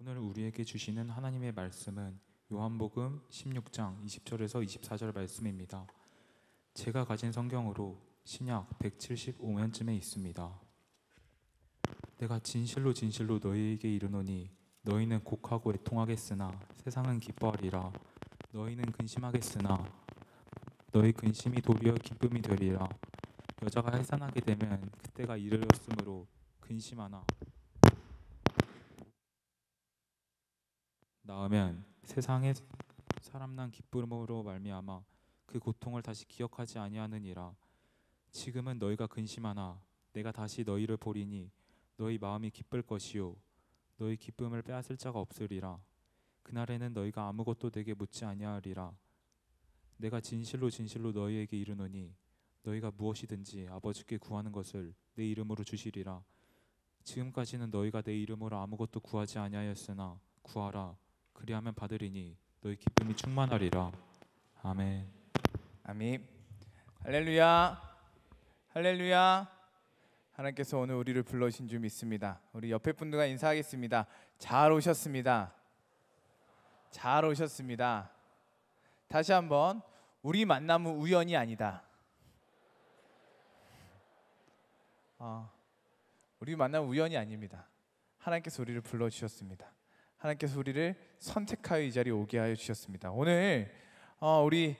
오늘 우리에게 주시는 하나님의 말씀은 요한복음 16장 20절에서 24절 말씀입니다. 제가 가진 성경으로 신약 175면쯤에 있습니다. 내가 진실로 진실로 너희에게 이르노니 너희는 곡하고 애통하겠으나 세상은 기뻐하리라. 너희는 근심하겠으나 너희 근심이 도리어 기쁨이 되리라. 여자가 해산하게 되면 그때가 이르렀으므로 근심하나 나으면 세상에 사람 난 기쁨으로 말미암아 그 고통을 다시 기억하지 아니하느니라. 지금은 너희가 근심하나 내가 다시 너희를 보리니 너희 마음이 기쁠 것이요 너희 기쁨을 빼앗을 자가 없으리라. 그날에는 너희가 아무것도 내게 묻지 아니하리라. 내가 진실로 진실로 너희에게 이르노니 너희가 무엇이든지 아버지께 구하는 것을 내 이름으로 주시리라. 지금까지는 너희가 내 이름으로 아무것도 구하지 아니하였으나 구하라 그리하면 받으리니 너희 기쁨이 충만하리라. 아멘. 아멘. 할렐루야. 할렐루야. 하나님께서 오늘 우리를 불러주신 줄 믿습니다. 우리 옆에 분들과 인사하겠습니다. 잘 오셨습니다. 잘 오셨습니다. 다시 한번 우리 만남은 우연이 아니다. 우리 만남은 우연이 아닙니다. 하나님께서 우리를 불러주셨습니다. 하나님께서 우리를 선택하여 이 자리에 오게 하여 주셨습니다. 오늘 우리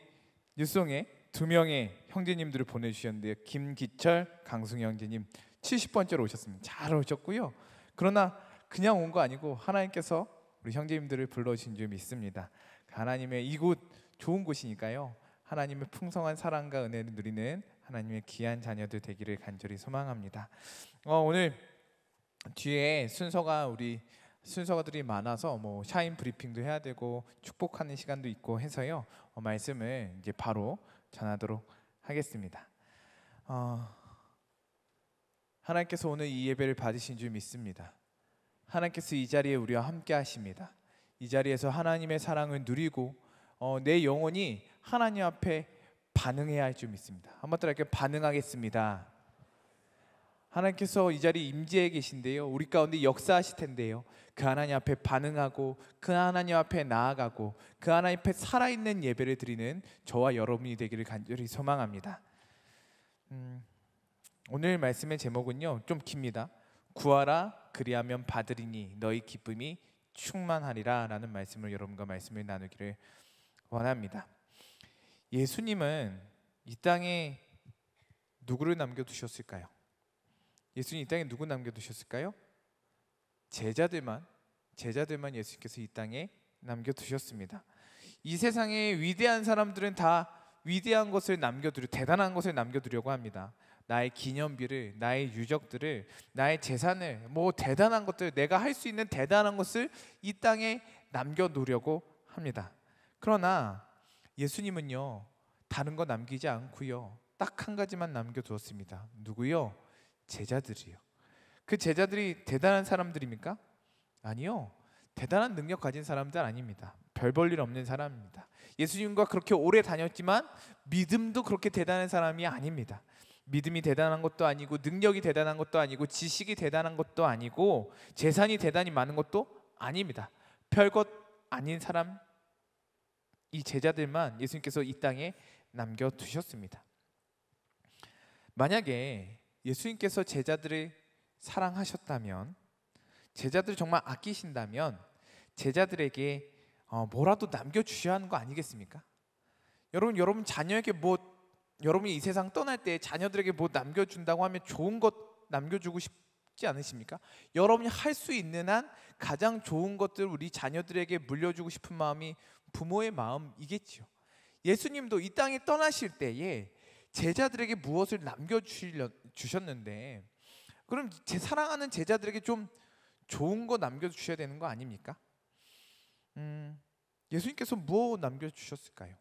뉴송에 두 명의 형제님들을 보내주셨는데요. 김기철, 강승희 형제님 70번째로 오셨습니다. 잘 오셨고요. 그러나 그냥 온 거 아니고 하나님께서 우리 형제님들을 불러주신 줄 믿습니다. 하나님의 이곳 좋은 곳이니까요. 하나님의 풍성한 사랑과 은혜를 누리는 하나님의 귀한 자녀들 되기를 간절히 소망합니다. 오늘 뒤에 순서가들이 많아서 샤인 브리핑도 해야 되고 축복하는 시간도 있고 해서요. 말씀을 이제 바로 전하도록 하겠습니다. 하나님께서 오늘 이 예배를 받으신 줄 믿습니다. 하나님께서 이 자리에 우리와 함께 하십니다. 이 자리에서 하나님의 사랑을 누리고 내 영혼이 하나님 앞에 반응해야 할 줄 믿습니다. 한번 더 이렇게 반응하겠습니다. 하나님께서 이 자리에 임재해 계신데요. 우리 가운데 역사하실 텐데요. 그 하나님 앞에 반응하고 그 하나님 앞에 나아가고 그 하나님 앞에 살아있는 예배를 드리는 저와 여러분이 되기를 간절히 소망합니다. 오늘 말씀의 제목은요. 좀 깁니다. 구하라 그리하면 받으리니 너희 기쁨이 충만하리라 라는 말씀을 여러분과 말씀을 나누기를 원합니다. 예수님은 이 땅에 누구를 남겨두셨을까요? 예수님 이 땅에 누구 남겨두셨을까요? 제자들만 예수님께서 이 땅에 남겨두셨습니다. 이 세상의 위대한 사람들은 다 위대한 것을 대단한 것을 남겨두려고 합니다. 나의 기념비를, 나의 유적들을, 나의 재산을, 대단한 것들, 내가 할 수 있는 대단한 것을 이 땅에 남겨놓으려고 합니다. 그러나 예수님은요, 다른 거 남기지 않고요, 딱 한 가지만 남겨두었습니다. 누구요? 제자들이요. 그 제자들이 대단한 사람들입니까? 아니요. 대단한 능력 가진 사람들 아닙니다. 별 볼 일 없는 사람입니다. 예수님과 그렇게 오래 다녔지만 믿음도 그렇게 대단한 사람이 아닙니다. 믿음이 대단한 것도 아니고 능력이 대단한 것도 아니고 지식이 대단한 것도 아니고 재산이 대단히 많은 것도 아닙니다. 별것 아닌 사람, 이 제자들만 예수님께서 이 땅에 남겨두셨습니다. 만약에 예수님께서 제자들을 사랑하셨다면, 제자들을 정말 아끼신다면 제자들에게 뭐라도 남겨주셔야 하는 거 아니겠습니까? 여러분 자녀에게 여러분이 이 세상 떠날 때 자녀들에게 남겨준다고 하면 좋은 것 남겨주고 싶지 않으십니까? 여러분이 할 수 있는 한 가장 좋은 것들 우리 자녀들에게 물려주고 싶은 마음이 부모의 마음이겠지요. 예수님도 이 땅에 떠나실 때에 제자들에게 무엇을 남겨주셨는데, 그럼 제 사랑하는 제자들에게 좀 좋은 거 남겨주셔야 되는 거 아닙니까? 예수님께서 무엇 남겨주셨을까요?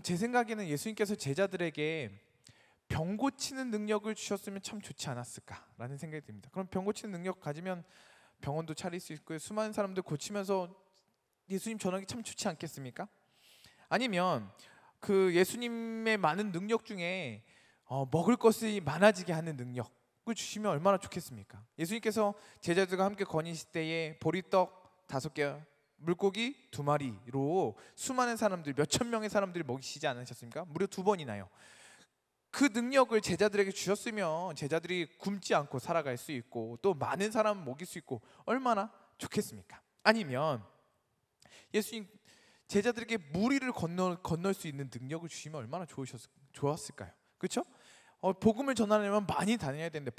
제 생각에는 예수님께서 제자들에게 병 고치는 능력을 주셨으면 참 좋지 않았을까라는 생각이 듭니다. 그럼 병 고치는 능력 가지면 병원도 차릴 수 있고요, 수많은 사람들 고치면서 예수님 전하기 참 좋지 않겠습니까? 아니면 그 예수님의 많은 능력 중에 먹을 것이 많아지게 하는 능력, 주시면 얼마나 좋겠습니까? 예수님께서 제자들과 함께 거니실 때에 보리떡 5개, 물고기 2마리로 수많은 사람들, 몇천 명의 사람들을 먹이시지 않으셨습니까? 무려 2번이나요. 그 능력을 제자들에게 주셨으면 제자들이 굶지 않고 살아갈 수 있고 또 많은 사람을 먹일 수 있고 얼마나 좋겠습니까? 아니면 예수님 제자들에게 물 위를 건널 수 있는 능력을 주시면 얼마나 좋았을까요? 그렇죠? 복음을 전하려면 많이 다녀야 되는데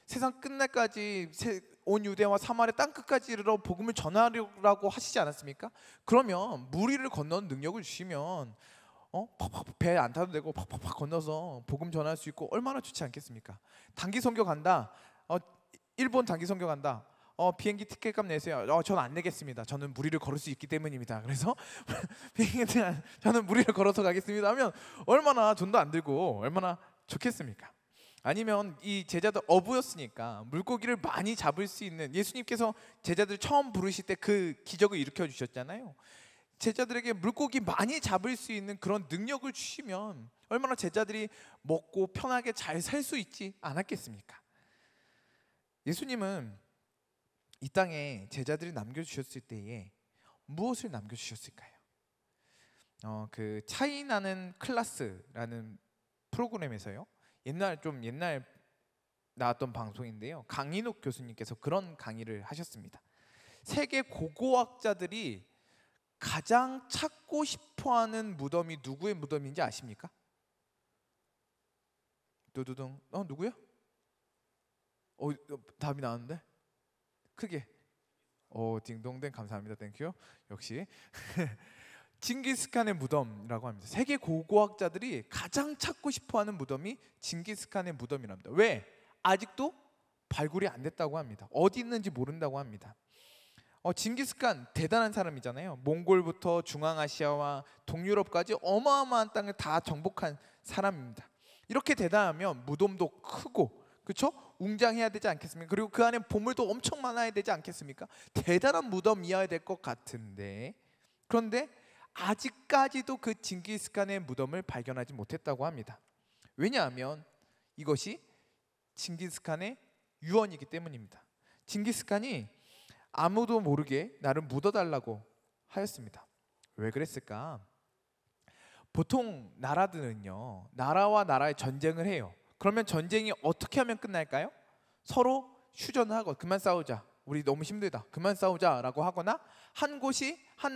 세상 끝날까지 온 유대와 사마리아 땅 끝까지 이르러 복음을 전하려고 하시지 않았습니까? 그러면 물 위를 건너는 능력을 주시면 배 안 타도 되고 팍팍팍 건너서 복음 전할 수 있고 얼마나 좋지 않겠습니까? 단기 선교 간다. 일본 단기 선교 간다. 비행기 티켓값 내세요. 저는 안 내겠습니다. 저는 무리를 걸을 수 있기 때문입니다. 그래서 저는 무리를 걸어서 가겠습니다 하면 얼마나 돈도 안 들고 얼마나 좋겠습니까? 아니면 이 제자들 어부였으니까 물고기를 많이 잡을 수 있는, 예수님께서 제자들 처음 부르실 때 그 기적을 일으켜 주셨잖아요. 제자들에게 물고기 많이 잡을 수 있는 그런 능력을 주시면 얼마나 제자들이 먹고 편하게 잘 살 수 있지 않았겠습니까? 예수님은 이 땅에 제자들이 남겨주셨을 때에 무엇을 남겨주셨을까요? 그 차이 나는 클래스라는 프로그램에서요, 옛날 나왔던 방송인데요, 강인욱 교수님께서 그런 강의를 하셨습니다. 세계 고고학자들이 가장 찾고 싶어하는 무덤이 누구의 무덤인지 아십니까? 두두둥. 누구야? 답이 나왔는데 크게. 딩동댕 감사합니다. 땡큐. 역시 징기스칸의 무덤이라고 합니다. 세계 고고학자들이 가장 찾고 싶어하는 무덤이 징기스칸의 무덤이랍니다. 왜? 아직도 발굴이 안 됐다고 합니다. 어디 있는지 모른다고 합니다. 징기스칸 대단한 사람이잖아요. 몽골부터 중앙아시아와 동유럽까지 어마어마한 땅을 다 정복한 사람입니다. 이렇게 대단하면 무덤도 크고, 그렇죠? 웅장해야 되지 않겠습니까? 그리고 그 안에 보물도 엄청 많아야 되지 않겠습니까? 대단한 무덤이어야 될 것 같은데, 그런데 아직까지도 그 징기스칸의 무덤을 발견하지 못했다고 합니다. 왜냐하면 이것이 징기스칸의 유언이기 때문입니다. 징기스칸이 아무도 모르게 나를 묻어달라고 하였습니다. 왜 그랬을까? 보통 나라들은요, 나라와 나라의 전쟁을 해요. 그러면 전쟁이 어떻게 하면 끝날까요? 서로 휴전을 하고 그만 싸우자, 우리 너무 힘들다, 그만 싸우자 라고 하거나, 한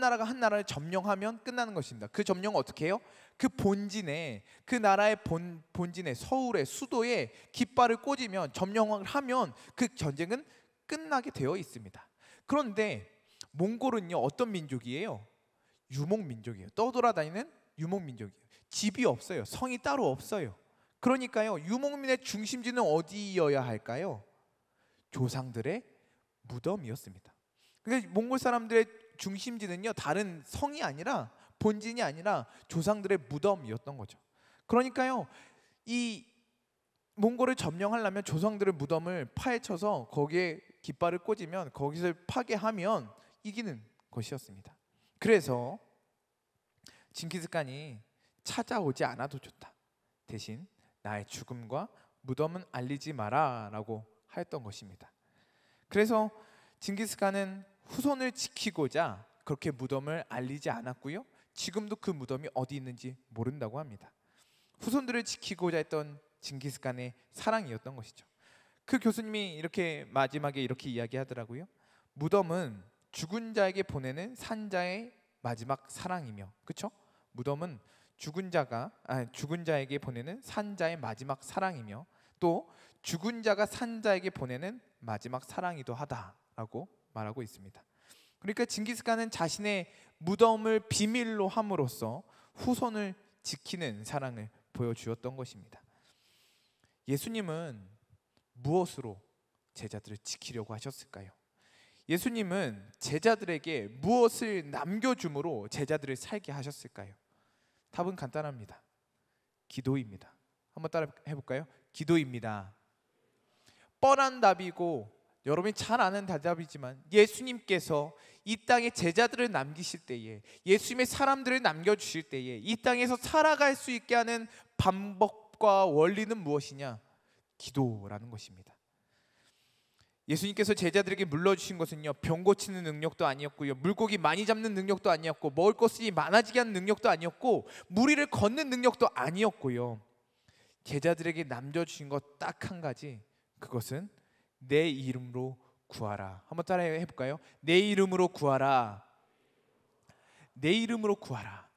나라가 한 나라를 점령하면 끝나는 것입니다. 그 점령은 어떻게 해요? 그 본진에, 그 나라의 본진에, 서울의 수도에 깃발을 꽂으면, 점령을 하면 그 전쟁은 끝나게 되어 있습니다. 그런데 몽골은요, 어떤 민족이에요? 유목민족이에요. 떠돌아다니는 유목민족이에요. 집이 없어요. 성이 따로 없어요. 그러니까요, 유목민의 중심지는 어디여야 할까요? 조상들의 무덤이었습니다. 그러니까 몽골 사람들의 중심지는요, 다른 성이 아니라, 본진이 아니라 조상들의 무덤이었던 거죠. 그러니까요, 이 몽골을 점령하려면 조상들의 무덤을 파헤쳐서 거기에 깃발을 꽂으면, 거기서 파괴하면 이기는 것이었습니다. 그래서 징기스칸이 찾아오지 않아도 좋다, 대신 나의 죽음과 무덤은 알리지 마라 라고 하였던 것입니다. 그래서 징기스칸은 후손을 지키고자 그렇게 무덤을 알리지 않았고요, 지금도 그 무덤이 어디 있는지 모른다고 합니다. 후손들을 지키고자 했던 징기스칸의 사랑이었던 것이죠. 그 교수님이 이렇게 마지막에 이렇게 이야기하더라고요. 무덤은 죽은 자에게 보내는 산자의 마지막 사랑이며, 그렇죠? 무덤은 죽은 자에게 보내는 산자의 마지막 사랑이며, 또 죽은 자가 산자에게 보내는 마지막 사랑이기도 하다라고 말하고 있습니다. 그러니까 징기스칸은 자신의 무덤을 비밀로 함으로써 후손을 지키는 사랑을 보여주었던 것입니다. 예수님은 무엇으로 제자들을 지키려고 하셨을까요? 예수님은 제자들에게 무엇을 남겨줌으로 제자들을 살게 하셨을까요? 답은 간단합니다. 기도입니다. 한번 따라 해볼까요? 기도입니다. 뻔한 답이고 여러분이 잘 아는 대답이지만, 예수님께서 이 땅에 제자들을 남기실 때에, 예수님의 사람들을 남겨주실 때에 이 땅에서 살아갈 수 있게 하는 방법과 원리는 무엇이냐? 기도라는 것입니다. 예수님께서 제자들에게 물려주신 것은요, 병 고치는 능력도 아니었고요, 물고기 많이 잡는 능력도 아니었고, 먹을 것이 많아지게 하는 능력도 아니었고, 무리를 걷는 능력도 아니었고요. 제자들에게 남겨주신 것 딱 한 가지, 그것은 내 이름으로 구하라. 한번 따라해 볼까요? 내 이름으로 구하라. 내 이름으로 구하라.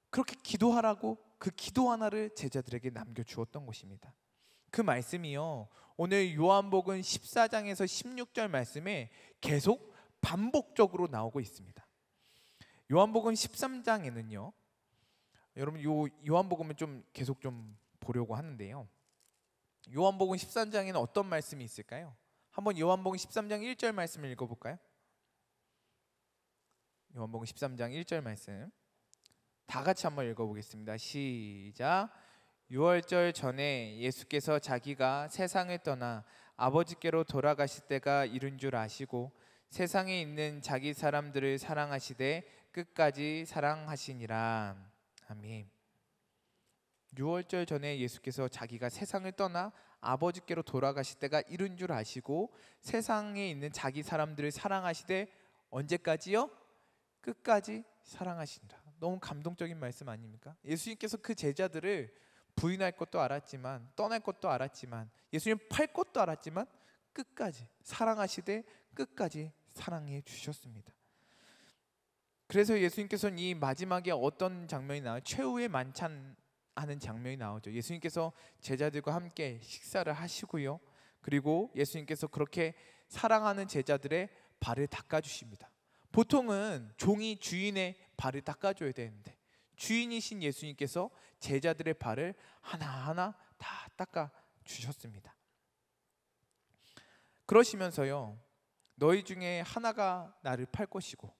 그렇게 기도하라고 그 기도 하나를 제자들에게 남겨주었던 것입니다. 그 말씀이요, 오늘 요한복음 14장에서 16절 말씀에 계속 반복적으로 나오고 있습니다. 요한복음 13장에는요, 여러분 요한복음을 좀 계속 좀 보려고 하는데요, 요한복음 13장에는 어떤 말씀이 있을까요? 한번 요한복음 13장 1절 말씀을 읽어볼까요? 요한복음 13장 1절 말씀 다 같이 한번 읽어보겠습니다. 시작. 유월절 전에 예수께서 자기가 세상을 떠나 아버지께로 돌아가실 때가 이른 줄 아시고 세상에 있는 자기 사람들을 사랑하시되 끝까지 사랑하시니라. 아멘. 유월절 전에 예수께서 자기가 세상을 떠나 아버지께로 돌아가실 때가 이른 줄 아시고 세상에 있는 자기 사람들을 사랑하시되 언제까지요? 끝까지 사랑하신다. 너무 감동적인 말씀 아닙니까? 예수님께서 그 제자들을 부인할 것도 알았지만, 떠날 것도 알았지만, 예수님 팔 것도 알았지만 끝까지 사랑하시되 끝까지 사랑해 주셨습니다. 그래서 예수님께서는 이 마지막에 어떤 장면이 나와요? 최후의 만찬하는 장면이 나오죠. 예수님께서 제자들과 함께 식사를 하시고요, 그리고 예수님께서 그렇게 사랑하는 제자들의 발을 닦아주십니다. 보통은 종이 주인의 발을 닦아줘야 되는데 주인이신 예수님께서 제자들의 발을 하나하나 다 닦아주셨습니다. 그러시면서요, 너희 중에 하나가 나를 팔 것이고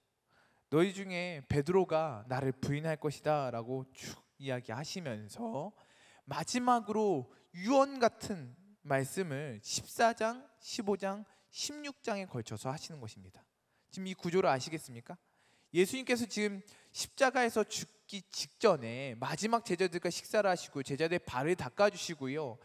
너희 중에 베드로가 나를 부인할 것이다 라고 쭉 이야기하시면서 마지막으로 유언 같은 말씀을 14장, 15장, 16장에 걸쳐서 하시는 것입니다. 지금 이 구조를 아시겠습니까? 예수님께서 지금 십자가에서 죽기 직전에 마지막 제자들과 식사를 하시고 제자들의 발을 닦아주시고요,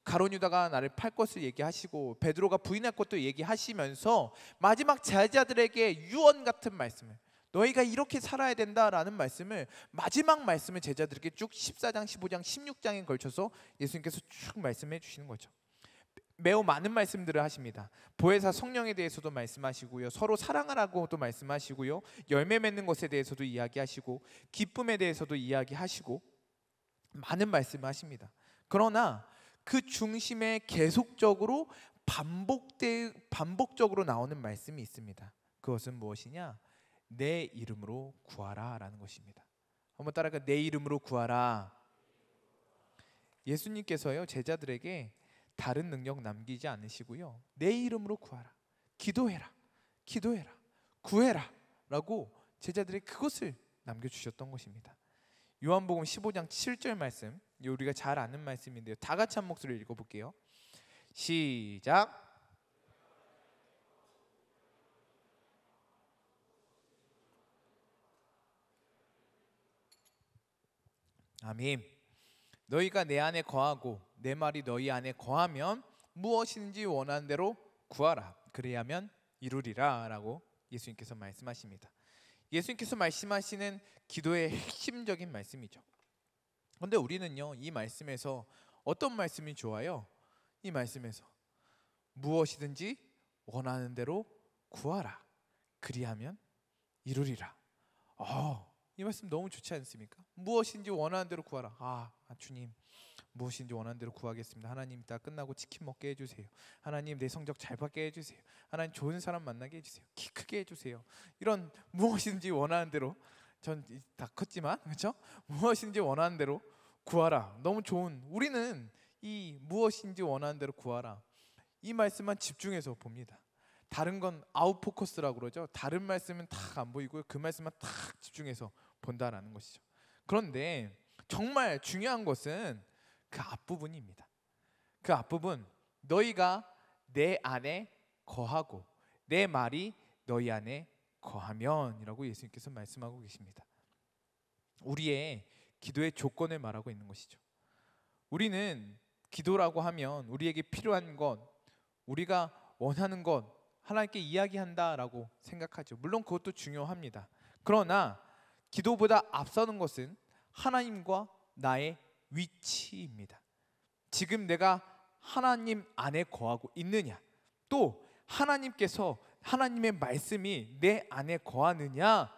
가룟 유다가 나를 팔 것을 얘기하시고 베드로가 부인할 것도 얘기하시면서 마지막 제자들에게 유언 같은 말씀을, 너희가 이렇게 살아야 된다라는 말씀을, 마지막 말씀을 제자들에게 쭉 14장, 15장, 16장에 걸쳐서 예수님께서 쭉 말씀해 주시는 거죠. 매우 많은 말씀들을 하십니다. 보혜사 성령에 대해서도 말씀하시고요, 서로 사랑하라고도 말씀하시고요, 열매 맺는 것에 대해서도 이야기하시고 기쁨에 대해서도 이야기하시고 많은 말씀을 하십니다. 그러나 그 중심에 계속적으로 반복적으로 나오는 말씀이 있습니다. 그것은 무엇이냐? 내 이름으로 구하라 라는 것입니다. 한번 따라가. 내 이름으로 구하라. 예수님께서요, 제자들에게 다른 능력 남기지 않으시고요, 내 이름으로 구하라, 기도해라, 기도해라, 구해라 라고 제자들에게 그것을 남겨주셨던 것입니다. 요한복음 15장 7절 말씀, 우리가 잘 아는 말씀인데요, 다 같이 한 목소리로 읽어볼게요. 시작. 아멘. 너희가 내 안에 거하고 내 말이 너희 안에 거하면 무엇이든지 원하는 대로 구하라, 그리하면 이루리라 라고 예수님께서 말씀하십니다. 예수님께서 말씀하시는 기도의 핵심적인 말씀이죠. 그런데 우리는요, 이 말씀에서 어떤 말씀이 좋아요? 이 말씀에서 무엇이든지 원하는 대로 구하라, 그리하면 이루리라. 이 말씀 너무 좋지 않습니까? 무엇인지 원하는 대로 구하라. 주님, 무엇인지 원하는 대로 구하겠습니다. 하나님, 다 끝나고 치킨 먹게 해주세요. 하나님, 내 성적 잘 받게 해주세요. 하나님, 좋은 사람 만나게 해주세요. 키 크게 해주세요. 이런 무엇인지 원하는 대로, 전 다 컸지만 그렇죠? 무엇인지 원하는 대로 구하라. 너무 좋은, 우리는 이 무엇인지 원하는 대로 구하라, 이 말씀만 집중해서 봅니다. 다른 건 아웃 포커스라고 그러죠. 다른 말씀은 다 안 보이고요, 그 말씀만 딱 집중해서 본다라는 것이죠. 그런데 정말 중요한 것은 그 앞부분입니다. 그 앞부분, 너희가 내 안에 거하고 내 말이 너희 안에 거하면 이라고 예수님께서 말씀하고 계십니다. 우리의 기도의 조건을 말하고 있는 것이죠. 우리는 기도라고 하면 우리에게 필요한 것, 우리가 원하는 것 하나님께 이야기한다라고 생각하죠. 물론 그것도 중요합니다. 그러나 기도보다 앞서는 것은 하나님과 나의 위치입니다. 지금 내가 하나님 안에 거하고 있느냐, 또 하나님께서 하나님의 말씀이 내 안에 거하느냐,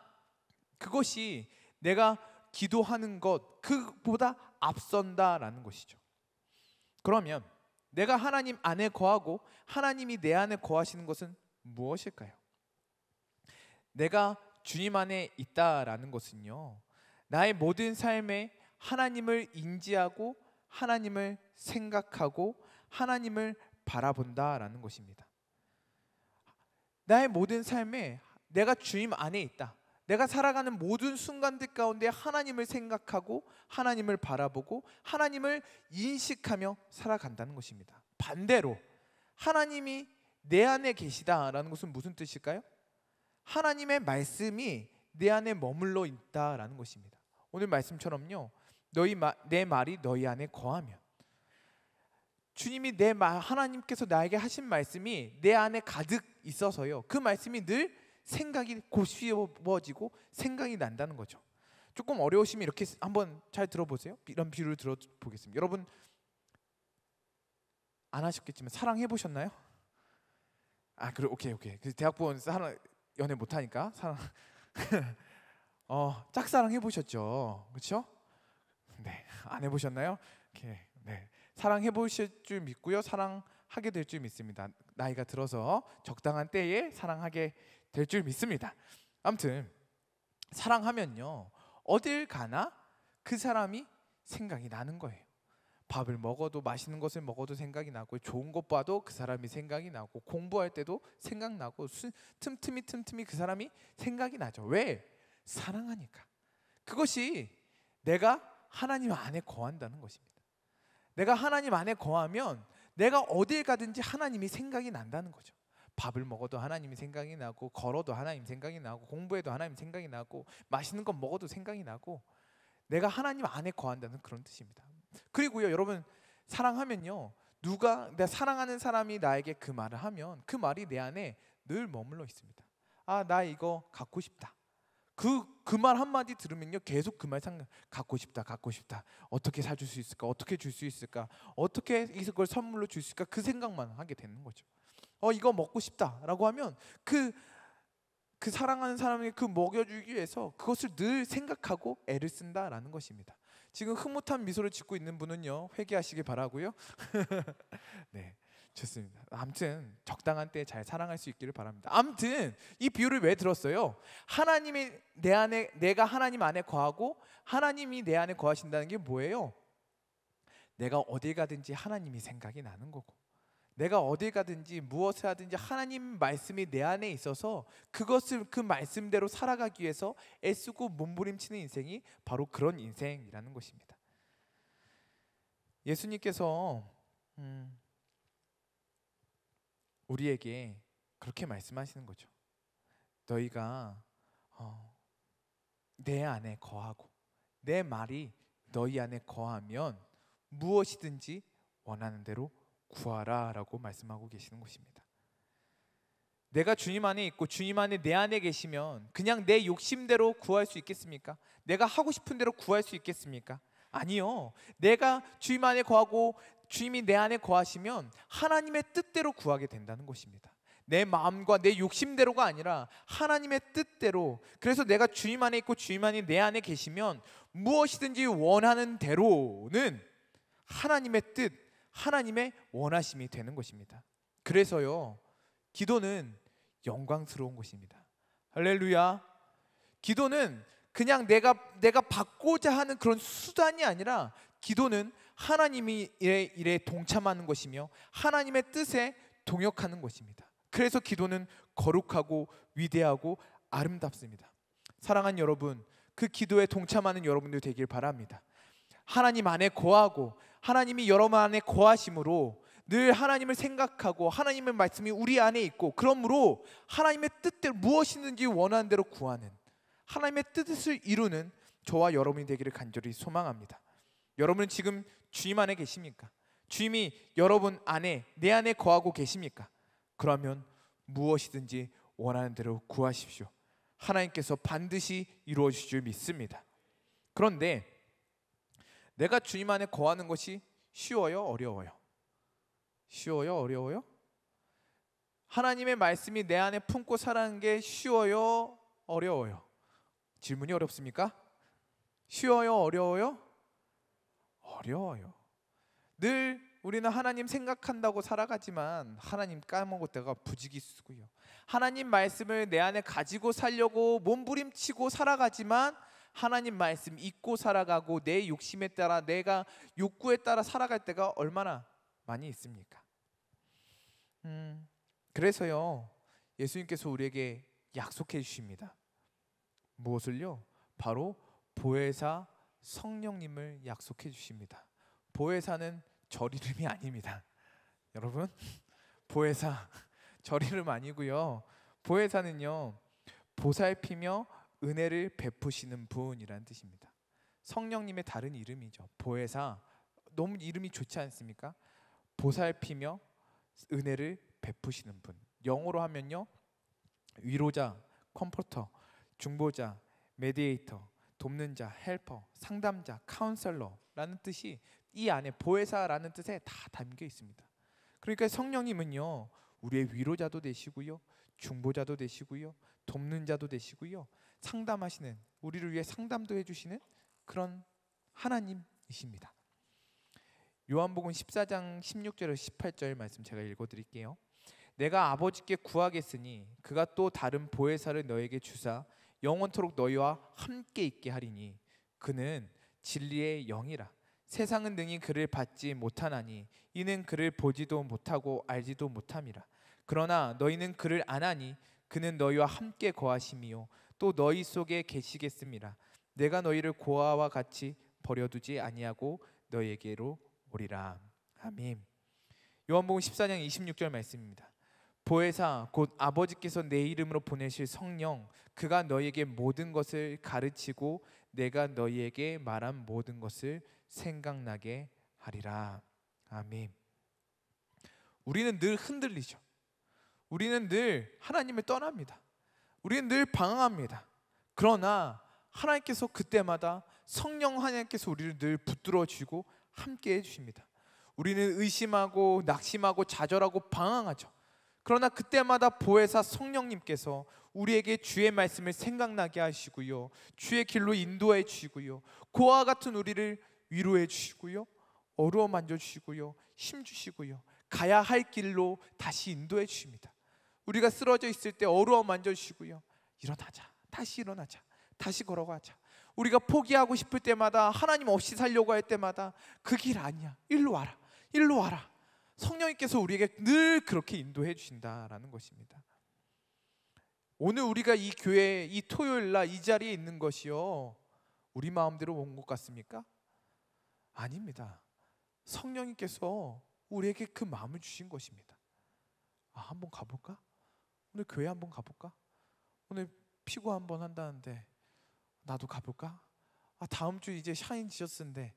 그것이 내가 기도하는 것 그보다 앞선다라는 것이죠. 그러면 내가 하나님 안에 거하고 하나님이 내 안에 거하시는 것은 무엇일까요? 내가 주님 안에 있다라는 것은요, 나의 모든 삶에 하나님을 인지하고 하나님을 생각하고 하나님을 바라본다라는 것입니다. 나의 모든 삶에 내가 주님 안에 있다, 내가 살아가는 모든 순간들 가운데 하나님을 생각하고 하나님을 바라보고 하나님을 인식하며 살아간다는 것입니다. 반대로 하나님이 내 안에 계시다라는 것은 무슨 뜻일까요? 하나님의 말씀이 내 안에 머물러 있다라는 것입니다. 오늘 말씀처럼요, 내 말이 너희 안에 거하면, 주님이 하나님께서 나에게 하신 말씀이 내 안에 가득 있어서요, 그 말씀이 늘 생각이 곱씹어지고 생각이 난다는 거죠. 조금 어려우시면 이렇게 한번 잘 들어보세요. 이런 비유를 들어보겠습니다. 여러분 안 하셨겠지만 사랑해 보셨나요? 그래, 오케이. 그 대학본 사랑 연애 못 하니까 사랑 짝사랑 해보셨죠, 그렇죠? 네, 안 해보셨나요? 오케이, 네, 사랑 해보실 줄 믿고요, 사랑하게 될 줄 믿습니다. 나이가 들어서 적당한 때에 사랑하게 될 줄 믿습니다. 아무튼 사랑하면요, 어딜 가나 그 사람이 생각이 나는 거예요. 밥을 먹어도, 맛있는 것을 먹어도 생각이 나고, 좋은 것 봐도 그 사람이 생각이 나고, 공부할 때도 생각나고, 틈틈이 그 사람이 생각이 나죠. 왜? 사랑하니까. 그것이 내가 하나님 안에 거한다는 것입니다. 내가 하나님 안에 거하면 내가 어딜 가든지 하나님이 생각이 난다는 거죠. 밥을 먹어도 하나님이 생각이 나고, 걸어도 하나님 생각이 나고, 공부해도 하나님 생각이 나고, 맛있는 것 먹어도 생각이 나고, 내가 하나님 안에 거한다는 그런 뜻입니다. 그리고요, 여러분, 사랑하면요, 내가 사랑하는 사람이 나에게 그 말을 하면 그 말이 내 안에 늘 머물러 있습니다. 나 이거 갖고 싶다. 그 말 한마디 들으면요, 계속 그 말 갖고 싶다. 어떻게 사줄 수 있을까? 어떻게 줄 수 있을까? 어떻게 이걸 선물로 줄 수 있을까? 그 생각만 하게 되는 거죠. 이거 먹고 싶다라고 하면 그 사랑하는 사람이 그 먹여주기 위해서 그것을 늘 생각하고 애를 쓴다라는 것입니다. 지금 흐뭇한 미소를 짓고 있는 분은요, 회개하시길 바라고요. 네, 좋습니다. 아무튼 적당한 때에 잘 사랑할 수 있기를 바랍니다. 아무튼 이 비유를 왜 들었어요? 하나님이 내 안에, 내가 하나님 안에 거하고 하나님이 내 안에 거하신다는 게 뭐예요? 내가 어딜 가든지 하나님이 생각이 나는 거고, 내가 어딜 가든지 무엇을 하든지 하나님 말씀이 내 안에 있어서 그것을 그 말씀대로 살아가기 위해서 애쓰고 몸부림치는 인생이 바로 그런 인생이라는 것입니다. 예수님께서 우리에게 그렇게 말씀하시는 거죠. 너희가 내 안에 거하고 내 말이 너희 안에 거하면 무엇이든지 원하는 대로 구하라 라고 말씀하고 계시는 것입니다. 내가 주님 안에 있고 주님 안에 내 안에 계시면 그냥 내 욕심대로 구할 수 있겠습니까? 내가 하고 싶은 대로 구할 수 있겠습니까? 아니요. 내가 주님 안에 거하고 주님이 내 안에 거하시면 하나님의 뜻대로 구하게 된다는 것입니다. 내 마음과 내 욕심대로가 아니라 하나님의 뜻대로. 그래서 내가 주님 안에 있고 주님 안이 내 안에 계시면 무엇이든지 원하는 대로는 하나님의 뜻, 하나님의 원하심이 되는 것입니다. 그래서요, 기도는 영광스러운 것입니다. 할렐루야. 기도는 그냥 내가 받고자 하는 그런 수단이 아니라, 기도는 하나님의 일에 동참하는 것이며 하나님의 뜻에 동역하는 것입니다. 그래서 기도는 거룩하고 위대하고 아름답습니다. 사랑하는 여러분, 그 기도에 동참하는 여러분들 되길 바랍니다. 하나님 안에 거하고 하나님이 여러분 안에 거하심으로 늘 하나님을 생각하고 하나님의 말씀이 우리 안에 있고, 그러므로 하나님의 뜻대로 무엇이든지 원하는 대로 구하는, 하나님의 뜻을 이루는 저와 여러분이 되기를 간절히 소망합니다. 여러분은 지금 주님 안에 계십니까? 주님이 여러분 안에, 내 안에 거하고 계십니까? 그러면 무엇이든지 원하는 대로 구하십시오. 하나님께서 반드시 이루어 주실 줄 믿습니다. 그런데 내가 주님 안에 거하는 것이 쉬워요, 어려워요? 쉬워요, 어려워요? 하나님의 말씀이 내 안에 품고 살아가는 게 쉬워요, 어려워요? 질문이 어렵습니까? 쉬워요, 어려워요? 어려워요. 늘 우리는 하나님 생각한다고 살아가지만 하나님 까먹을 때가 부지기수고요. 하나님 말씀을 내 안에 가지고 살려고 몸부림치고 살아가지만 하나님 말씀 잊고 살아가고 내 욕심에 따라, 내가 욕구에 따라 살아갈 때가 얼마나 많이 있습니까? 그래서요, 예수님께서 우리에게 약속해 주십니다. 무엇을요? 바로 보혜사 성령님을 약속해 주십니다. 보혜사는 절 이름이 아닙니다. 여러분, 보혜사 절 이름 아니고요. 보혜사는요, 보살피며 은혜를 베푸시는 분이라는 뜻입니다. 성령님의 다른 이름이죠. 보혜사, 너무 이름이 좋지 않습니까? 보살피며 은혜를 베푸시는 분. 영어로 하면요, 위로자, 컴포터, 중보자, 메디에이터, 돕는 자, 헬퍼, 상담자, 카운셀러라는 뜻이 이 안에 보혜사라는 뜻에 다 담겨 있습니다. 그러니까 성령님은요, 우리의 위로자도 되시고요, 중보자도 되시고요, 돕는 자도 되시고요, 상담하시는, 우리를 위해 상담도 해주시는 그런 하나님이십니다. 요한복음 14장 16절에서 18절 말씀 제가 읽어드릴게요. 내가 아버지께 구하겠으니 그가 또 다른 보혜사를 너에게 주사 영원토록 너희와 함께 있게 하리니 그는 진리의 영이라. 세상은 능히 그를 받지 못하나니 이는 그를 보지도 못하고 알지도 못함이라. 그러나 너희는 그를 아나니 그는 너희와 함께 거하심이요 또 너희 속에 계시겠음이라. 내가 너희를 고아와 같이 버려두지 아니하고 너희에게로 오리라. 아멘. 요한복음 14장 26절 말씀입니다. 보혜사 곧 아버지께서 내 이름으로 보내실 성령, 그가 너희에게 모든 것을 가르치고 내가 너희에게 말한 모든 것을 생각나게 하리라. 아멘. 우리는 늘 흔들리죠. 우리는 늘 하나님을 떠납니다. 우리는 늘 방황합니다. 그러나 하나님께서 그때마다 성령 하나님께서 우리를 늘 붙들어 주시고 함께 해주십니다. 우리는 의심하고 낙심하고 좌절하고 방황하죠. 그러나 그때마다 보혜사 성령님께서 우리에게 주의 말씀을 생각나게 하시고요, 주의 길로 인도해 주시고요, 고와 같은 우리를 위로해 주시고요, 어루어 만져 주시고요, 힘 주시고요, 가야 할 길로 다시 인도해 주십니다. 우리가 쓰러져 있을 때 어루어 만져 주시고요, 일어나자, 다시 일어나자, 다시 걸어가자. 우리가 포기하고 싶을 때마다, 하나님 없이 살려고 할 때마다 그 길 아니야, 일로 와라, 일로 와라. 성령님께서 우리에게 늘 그렇게 인도해 주신다라는 것입니다. 오늘 우리가 이 교회, 이 토요일 날 이 자리에 있는 것이요, 우리 마음대로 온 것 같습니까? 아닙니다. 성령님께서 우리에게 그 마음을 주신 것입니다. 한번 가볼까? 오늘 교회 한번 가볼까? 오늘 피고 한번 한다는데 나도 가볼까? 다음 주 이제 샤인 지저스인데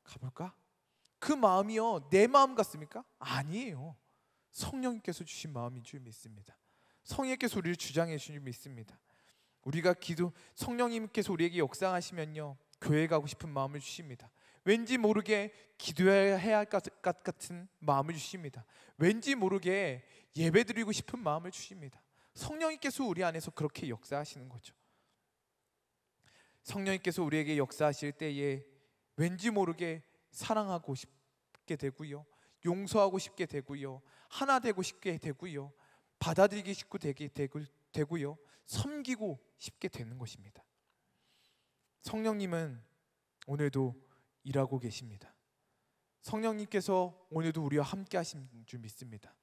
가볼까? 그 마음이요, 내 마음 같습니까? 아니에요. 성령님께서 주신 마음인 줄 믿습니다. 성령님께서 우리를 주장해 주신 줄 믿습니다. 우리가 성령님께서 우리에게 역사하시면요, 교회 가고 싶은 마음을 주십니다. 왠지 모르게 기도해야 할 것 같은 마음을 주십니다. 왠지 모르게 예배드리고 싶은 마음을 주십니다. 성령님께서 우리 안에서 그렇게 역사하시는 거죠. 성령님께서 우리에게 역사하실 때에 왠지 모르게 사랑하고 싶게 되고요, 용서하고 싶게 되고요, 하나 되고 싶게 되고요, 받아들이기 쉽게 되고요, 섬기고 싶게 되는 것입니다. 성령님은 오늘도 일하고 계십니다. 성령님께서 오늘도 우리와 함께 하신 줄 믿습니다.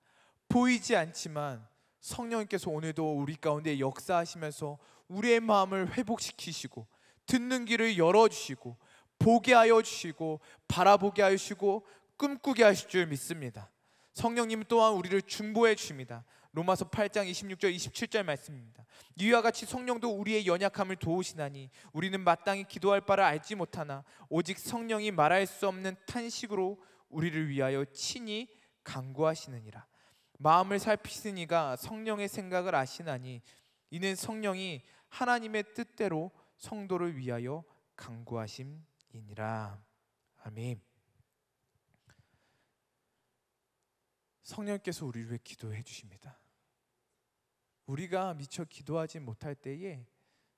보이지 않지만 성령님께서 오늘도 우리 가운데 역사하시면서 우리의 마음을 회복시키시고 듣는 길을 열어주시고 보게 하여 주시고 바라보게 하여 주시고 꿈꾸게 하실 줄 믿습니다. 성령님 또한 우리를 중보해 주십니다. 로마서 8장 26절 27절 말씀입니다. 이와 같이 성령도 우리의 연약함을 도우시나니 우리는 마땅히 기도할 바를 알지 못하나 오직 성령이 말할 수 없는 탄식으로 우리를 위하여 친히 간구하시느니라. 마음을 살피시는 이가 성령의 생각을 아시나니 이는 성령이 하나님의 뜻대로 성도를 위하여 간구하심이니라. 아멘. 성령께서 우리를 위해 기도해 주십니다. 우리가 미처 기도하지 못할 때에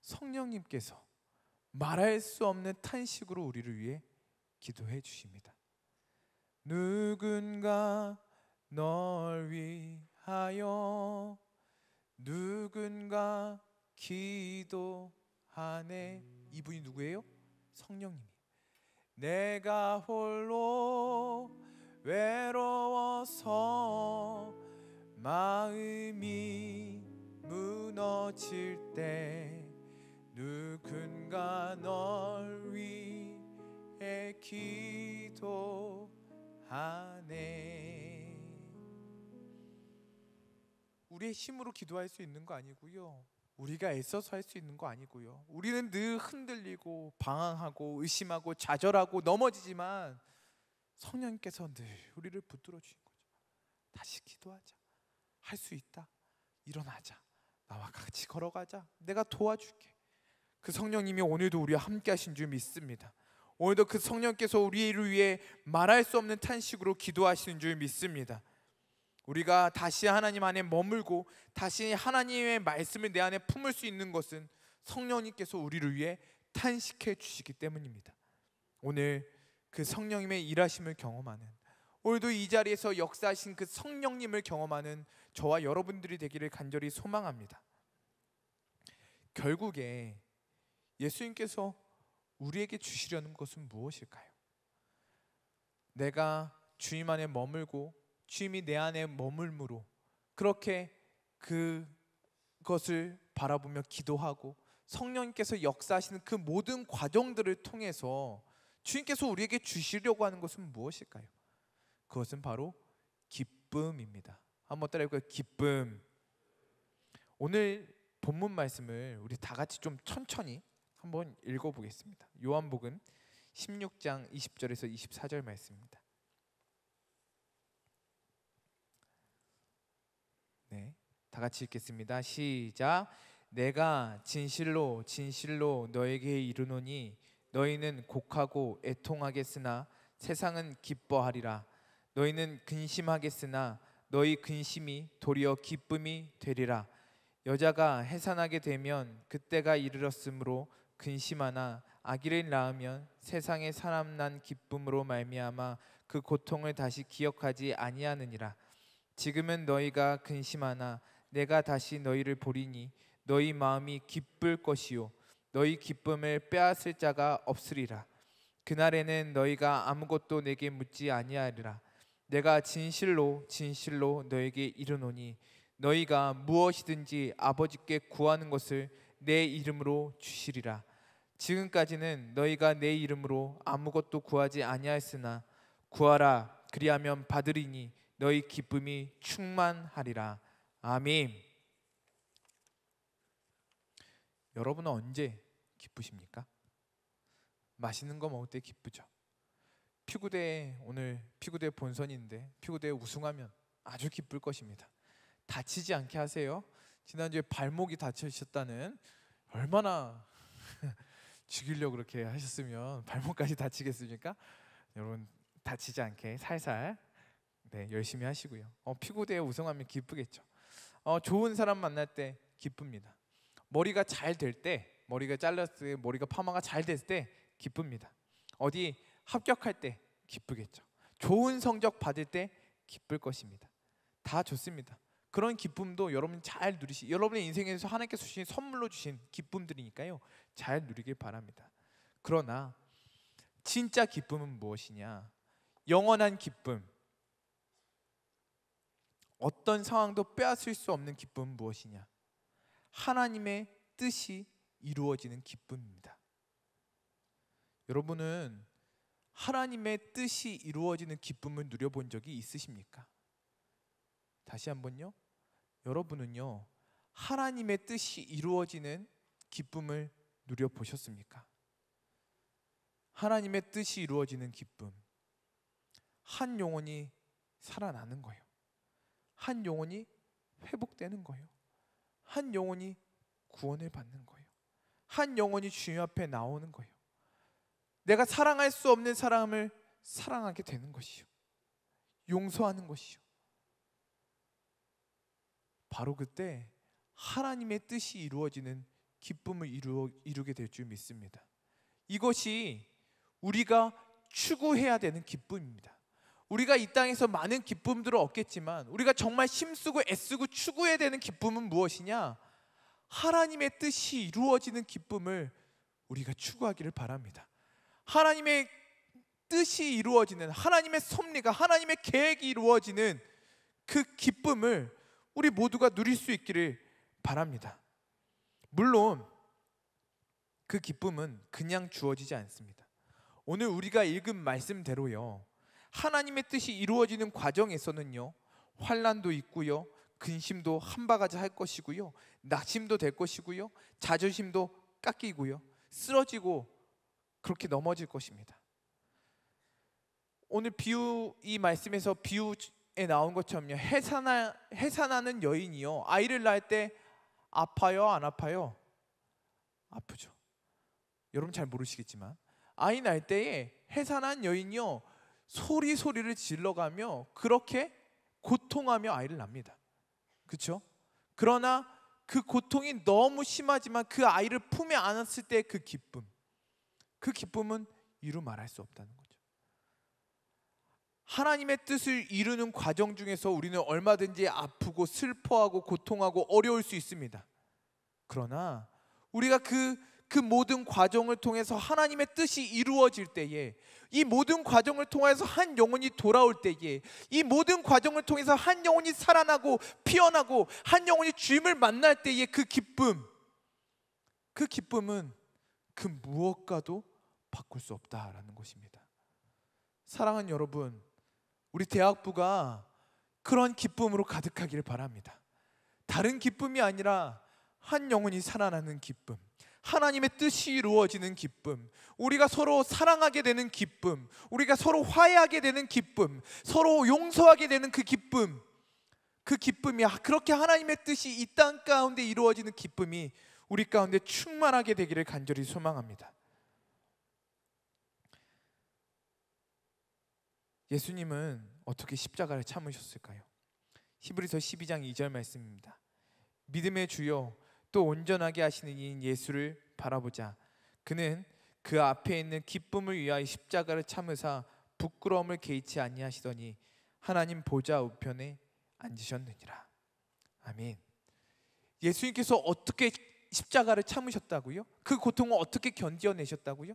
성령님께서 말할 수 없는 탄식으로 우리를 위해 기도해 주십니다. 누군가 널 위하여 누군가 기도하네. 이분이 누구예요? 성령님이. 내가 홀로 외로워서 마음이 무너질 때 누군가 널 위해 기도하네. 우리의 힘으로 기도할 수 있는 거 아니고요, 우리가 애써서 할 수 있는 거 아니고요, 우리는 늘 흔들리고 방황하고 의심하고 좌절하고 넘어지지만 성령님께서 늘 우리를 붙들어 주신 거죠. 다시 기도하자. 할 수 있다. 일어나자. 나와 같이 걸어가자. 내가 도와줄게. 그 성령님이 오늘도 우리와 함께 하신 줄 믿습니다. 오늘도 그 성령께서 우리를 위해 말할 수 없는 탄식으로 기도하시는 줄 믿습니다. 우리가 다시 하나님 안에 머물고 다시 하나님의 말씀을 내 안에 품을 수 있는 것은 성령님께서 우리를 위해 탄식해 주시기 때문입니다. 오늘 그 성령님의 일하심을 경험하는, 오늘도 이 자리에서 역사하신 그 성령님을 경험하는 저와 여러분들이 되기를 간절히 소망합니다. 결국에 예수님께서 우리에게 주시려는 것은 무엇일까요? 내가 주님 안에 머물고 주님이 내 안에 머물므로 그렇게 그것을 바라보며 기도하고 성령님께서 역사하시는 그 모든 과정들을 통해서 주님께서 우리에게 주시려고 하는 것은 무엇일까요? 그것은 바로 기쁨입니다. 한번 따라해볼까요? 기쁨. 오늘 본문 말씀을 우리 다 같이 좀 천천히 한번 읽어보겠습니다. 요한복음 16장 20절에서 24절 말씀입니다. 네, 다 같이 읽겠습니다. 시작. 내가 진실로 진실로 너에게 이르노니 너희는 곡하고 애통하겠으나 세상은 기뻐하리라. 너희는 근심하겠으나 너희 근심이 도리어 기쁨이 되리라. 여자가 해산하게 되면 그때가 이르렀으므로 근심하나 아기를 낳으면 세상에 사람 난 기쁨으로 말미암아 그 고통을 다시 기억하지 아니하느니라. 지금은 너희가 근심하나 내가 다시 너희를 보리니 너희 마음이 기쁠 것이요 너희 기쁨을 빼앗을 자가 없으리라. 그날에는 너희가 아무것도 내게 묻지 아니하리라. 내가 진실로 진실로 너에게 이르노니 너희가 무엇이든지 아버지께 구하는 것을 내 이름으로 주시리라. 지금까지는 너희가 내 이름으로 아무것도 구하지 아니하였으나 구하라 그리하면 받으리니 너희 기쁨이 충만하리라. 아멘. 여러분은 언제 기쁘십니까? 맛있는 거 먹을 때 기쁘죠. 피구대에 오늘 피구대 본선인데 피구대에 우승하면 아주 기쁠 것입니다. 다치지 않게 하세요. 지난주에 발목이 다치셨다는, 얼마나 죽이려고 그렇게 하셨으면 발목까지 다치겠습니까? 여러분 다치지 않게 살살 열심히 하시고요. 피구대에 우승하면 기쁘겠죠. 좋은 사람 만날 때 기쁩니다. 머리가 잘 될 때, 머리가 잘렸을 때, 머리가 파마가 잘 됐을 때 기쁩니다. 어디 합격할 때 기쁘겠죠. 좋은 성적 받을 때 기쁠 것입니다. 다 좋습니다. 그런 기쁨도 여러분 잘 누리시, 여러분의 인생에서 하나님께서 주신 선물로 주신 기쁨들이니까요, 잘 누리길 바랍니다. 그러나 진짜 기쁨은 무엇이냐? 영원한 기쁨, 어떤 상황도 빼앗을 수 없는 기쁨은 무엇이냐? 하나님의 뜻이 이루어지는 기쁨입니다. 여러분은 하나님의 뜻이 이루어지는 기쁨을 누려본 적이 있으십니까? 다시 한번요. 여러분은요, 하나님의 뜻이 이루어지는 기쁨을 누려보셨습니까? 하나님의 뜻이 이루어지는 기쁨, 한 영혼이 살아나는 거예요. 한 영혼이 회복되는 거예요. 한 영혼이 구원을 받는 거예요. 한 영혼이 주님 앞에 나오는 거예요. 내가 사랑할 수 없는 사람을 사랑하게 되는 것이요, 용서하는 것이요. 바로 그때 하나님의 뜻이 이루어지는 기쁨을 이루게 될 줄 믿습니다. 이것이 우리가 추구해야 되는 기쁨입니다. 우리가 이 땅에서 많은 기쁨들을 얻겠지만 우리가 정말 힘쓰고 애쓰고 추구해야 되는 기쁨은 무엇이냐? 하나님의 뜻이 이루어지는 기쁨을 우리가 추구하기를 바랍니다. 하나님의 뜻이 이루어지는, 하나님의 섭리가, 하나님의 계획이 이루어지는 그 기쁨을 우리 모두가 누릴 수 있기를 바랍니다. 물론 그 기쁨은 그냥 주어지지 않습니다. 오늘 우리가 읽은 말씀대로요, 하나님의 뜻이 이루어지는 과정에서는요, 환난도 있고요, 근심도 한 바가지 할 것이고요, 낙심도 될 것이고요, 자존심도 깎이고요, 쓰러지고 그렇게 넘어질 것입니다. 오늘 이 말씀에서 비유에 나온 것처럼요, 해산하는 여인이요, 아이를 낳을 때 아파요, 안 아파요? 아프죠. 여러분 잘 모르시겠지만 아이 낳을 때에 해산한 여인이요, 소리를 질러가며 그렇게 고통하며 아이를 낳습니다. 그렇죠? 그러나 그 고통이 너무 심하지만 그 아이를 품에 안았을 때 그 기쁨은 이루 말할 수 없다는 거죠. 하나님의 뜻을 이루는 과정 중에서 우리는 얼마든지 아프고 슬퍼하고 고통하고 어려울 수 있습니다. 그러나 우리가 그 모든 과정을 통해서 하나님의 뜻이 이루어질 때에, 이 모든 과정을 통해서 한 영혼이 돌아올 때에, 이 모든 과정을 통해서 한 영혼이 살아나고 피어나고 한 영혼이 주님을 만날 때에 그 기쁨은 그 무엇과도 바꿀 수 없다라는 것입니다. 사랑하는 여러분, 우리 대학부가 그런 기쁨으로 가득하기를 바랍니다. 다른 기쁨이 아니라 한 영혼이 살아나는 기쁨, 하나님의 뜻이 이루어지는 기쁨, 우리가 서로 사랑하게 되는 기쁨, 우리가 서로 화해하게 되는 기쁨, 서로 용서하게 되는 그 기쁨이 그렇게 하나님의 뜻이 이 땅 가운데 이루어지는 기쁨이 우리 가운데 충만하게 되기를 간절히 소망합니다. 예수님은 어떻게 십자가를 참으셨을까요? 히브리서 12장 2절 말씀입니다. 믿음의 주요 또 온전하게 하시는 이인 예수를 바라보자. 그는 그 앞에 있는 기쁨을 위하여 십자가를 참으사 부끄러움을 개의치 아니하시더니 하나님 보좌 우편에 앉으셨느니라. 아멘. 예수님께서 어떻게 십자가를 참으셨다고요? 그 고통을 어떻게 견뎌내셨다고요?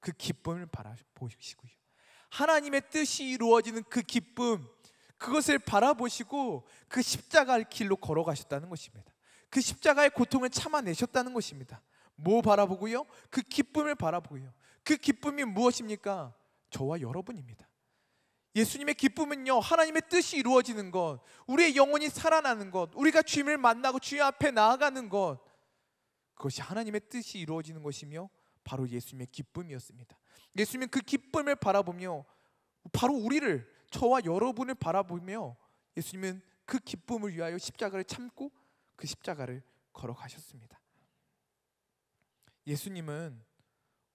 그 기쁨을 바라보시고요, 하나님의 뜻이 이루어지는 그 기쁨, 그것을 바라보시고 그 십자가의 길로 걸어가셨다는 것입니다. 그 십자가의 고통을 참아내셨다는 것입니다. 뭐 바라보고요? 그 기쁨을 바라보고요. 그 기쁨이 무엇입니까? 저와 여러분입니다. 예수님의 기쁨은요, 하나님의 뜻이 이루어지는 것, 우리의 영혼이 살아나는 것, 우리가 주님을 만나고 주님 앞에 나아가는 것, 그것이 하나님의 뜻이 이루어지는 것이며 바로 예수님의 기쁨이었습니다. 예수님은 그 기쁨을 바라보며 바로 우리를, 저와 여러분을 바라보며 예수님은 그 기쁨을 위하여 십자가를 참고 그 십자가를 걸어가셨습니다. 예수님은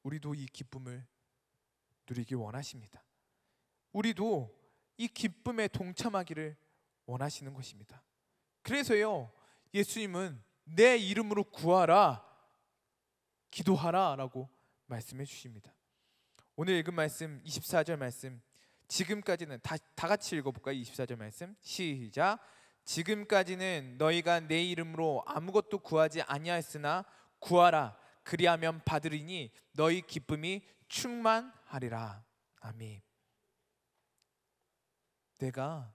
우리도 이 기쁨을 누리기 원하십니다. 우리도 이 기쁨에 동참하기를 원하시는 것입니다. 그래서요, 예수님은 내 이름으로 구하라, 기도하라 라고 말씀해 주십니다. 오늘 읽은 말씀 24절 말씀, 지금까지는 다 같이 읽어볼까요? 24절 말씀 시작. 지금까지는 너희가 내 이름으로 아무것도 구하지 아니하였으나 구하라, 그리하면 받으리니 너희 기쁨이 충만하리라. 아멘. 내가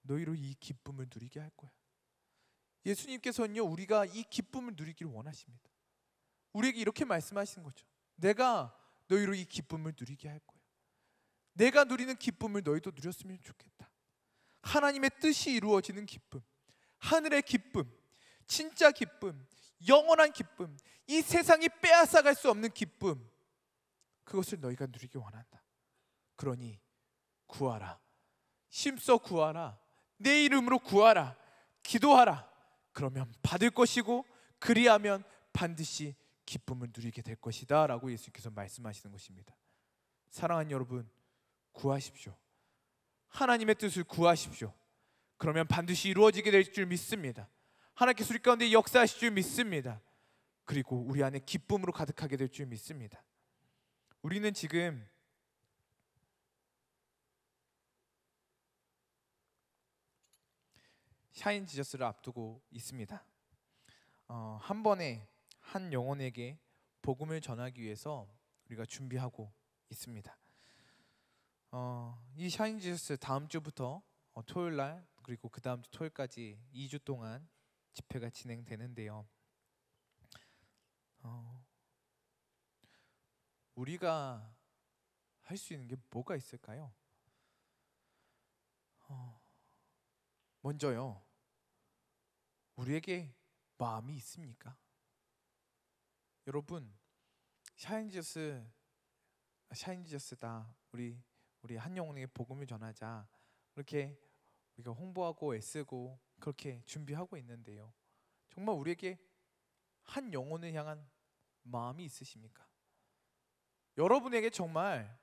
너희로 이 기쁨을 누리게 할 거야. 예수님께서는요, 우리가 이 기쁨을 누리기를 원하십니다. 우리에게 이렇게 말씀하시는 거죠. 내가 너희로 이 기쁨을 누리게 할 거야. 내가 누리는 기쁨을 너희도 누렸으면 좋겠다. 하나님의 뜻이 이루어지는 기쁨, 하늘의 기쁨, 진짜 기쁨, 영원한 기쁨, 이 세상이 빼앗아갈 수 없는 기쁨, 그것을 너희가 누리기 원한다. 그러니 구하라. 힘써 구하라. 내 이름으로 구하라. 기도하라. 그러면 받을 것이고 그리하면 반드시 기쁨을 누리게 될 것이다 라고 예수께서 말씀하시는 것입니다. 사랑하는 여러분, 구하십시오. 하나님의 뜻을 구하십시오. 그러면 반드시 이루어지게 될 줄 믿습니다. 하나님께서 우리 가운데 역사하실 줄 믿습니다. 그리고 우리 안에 기쁨으로 가득하게 될 줄 믿습니다. 우리는 지금 샤인 지저스를 앞두고 있습니다. 한 번에 한 영혼에게 복음을 전하기 위해서 우리가 준비하고 있습니다. 이 샤인 지저스 다음 주부터 토요일 날 그리고 그 다음 주 토요일까지 2주 동안 집회가 진행되는데요. 우리가 할 수 있는 게 뭐가 있을까요? 먼저요, 우리에게 마음이 있습니까? 여러분, 샤인 지저스다. 우리 한 영혼에게 복음을 전하자. 그렇게 우리가 홍보하고 애쓰고 그렇게 준비하고 있는데요. 정말 우리에게 한 영혼을 향한 마음이 있으십니까? 여러분에게 정말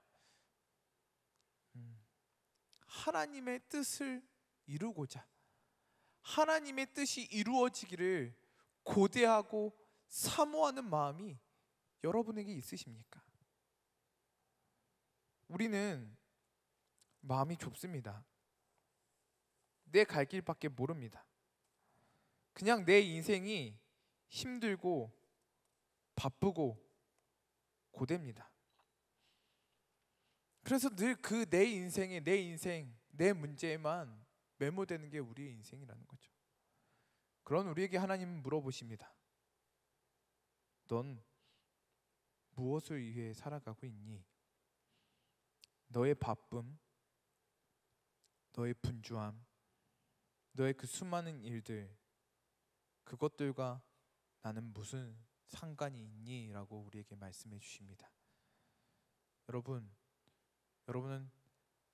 하나님의 뜻을 이루고자, 하나님의 뜻이 이루어지기를 고대하고 사모하는 마음이 여러분에게 있으십니까? 우리는 마음이 좁습니다. 내 갈 길밖에 모릅니다. 그냥 내 인생이 힘들고 바쁘고 고됩니다. 그래서 늘 그 내 인생에 내 문제에만 매몰되는 게 우리의 인생이라는 거죠. 그런 우리에게 하나님은 물어보십니다. 넌 무엇을 위해 살아가고 있니? 너의 바쁨, 너의 분주함, 너의 그 수많은 일들, 그것들과 나는 무슨 상관이 있니? 라고 우리에게 말씀해 주십니다. 여러분은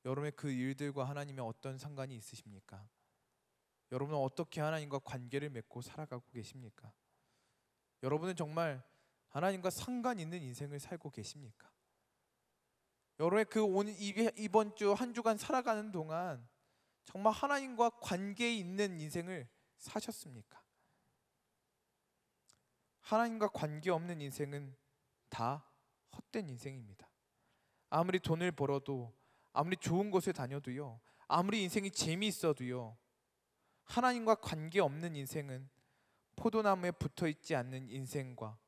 여러분의 그 일들과 하나님의 어떤 상관이 있으십니까? 여러분은 어떻게 하나님과 관계를 맺고 살아가고 계십니까? 여러분은 정말 하나님과 상관 있는 인생을 살고 계십니까? 여러분의 그 이번 주 한 주간 살아가는 동안 정말 하나님과 관계 있는 인생을 사셨습니까? 하나님과 관계 없는 인생은 다 헛된 인생입니다. 아무리 돈을 벌어도, 아무리 좋은 곳에 다녀도요, 아무리 인생이 재미있어도요, 하나님과 관계 없는 인생은 포도나무에 붙어 있지 않는 인생과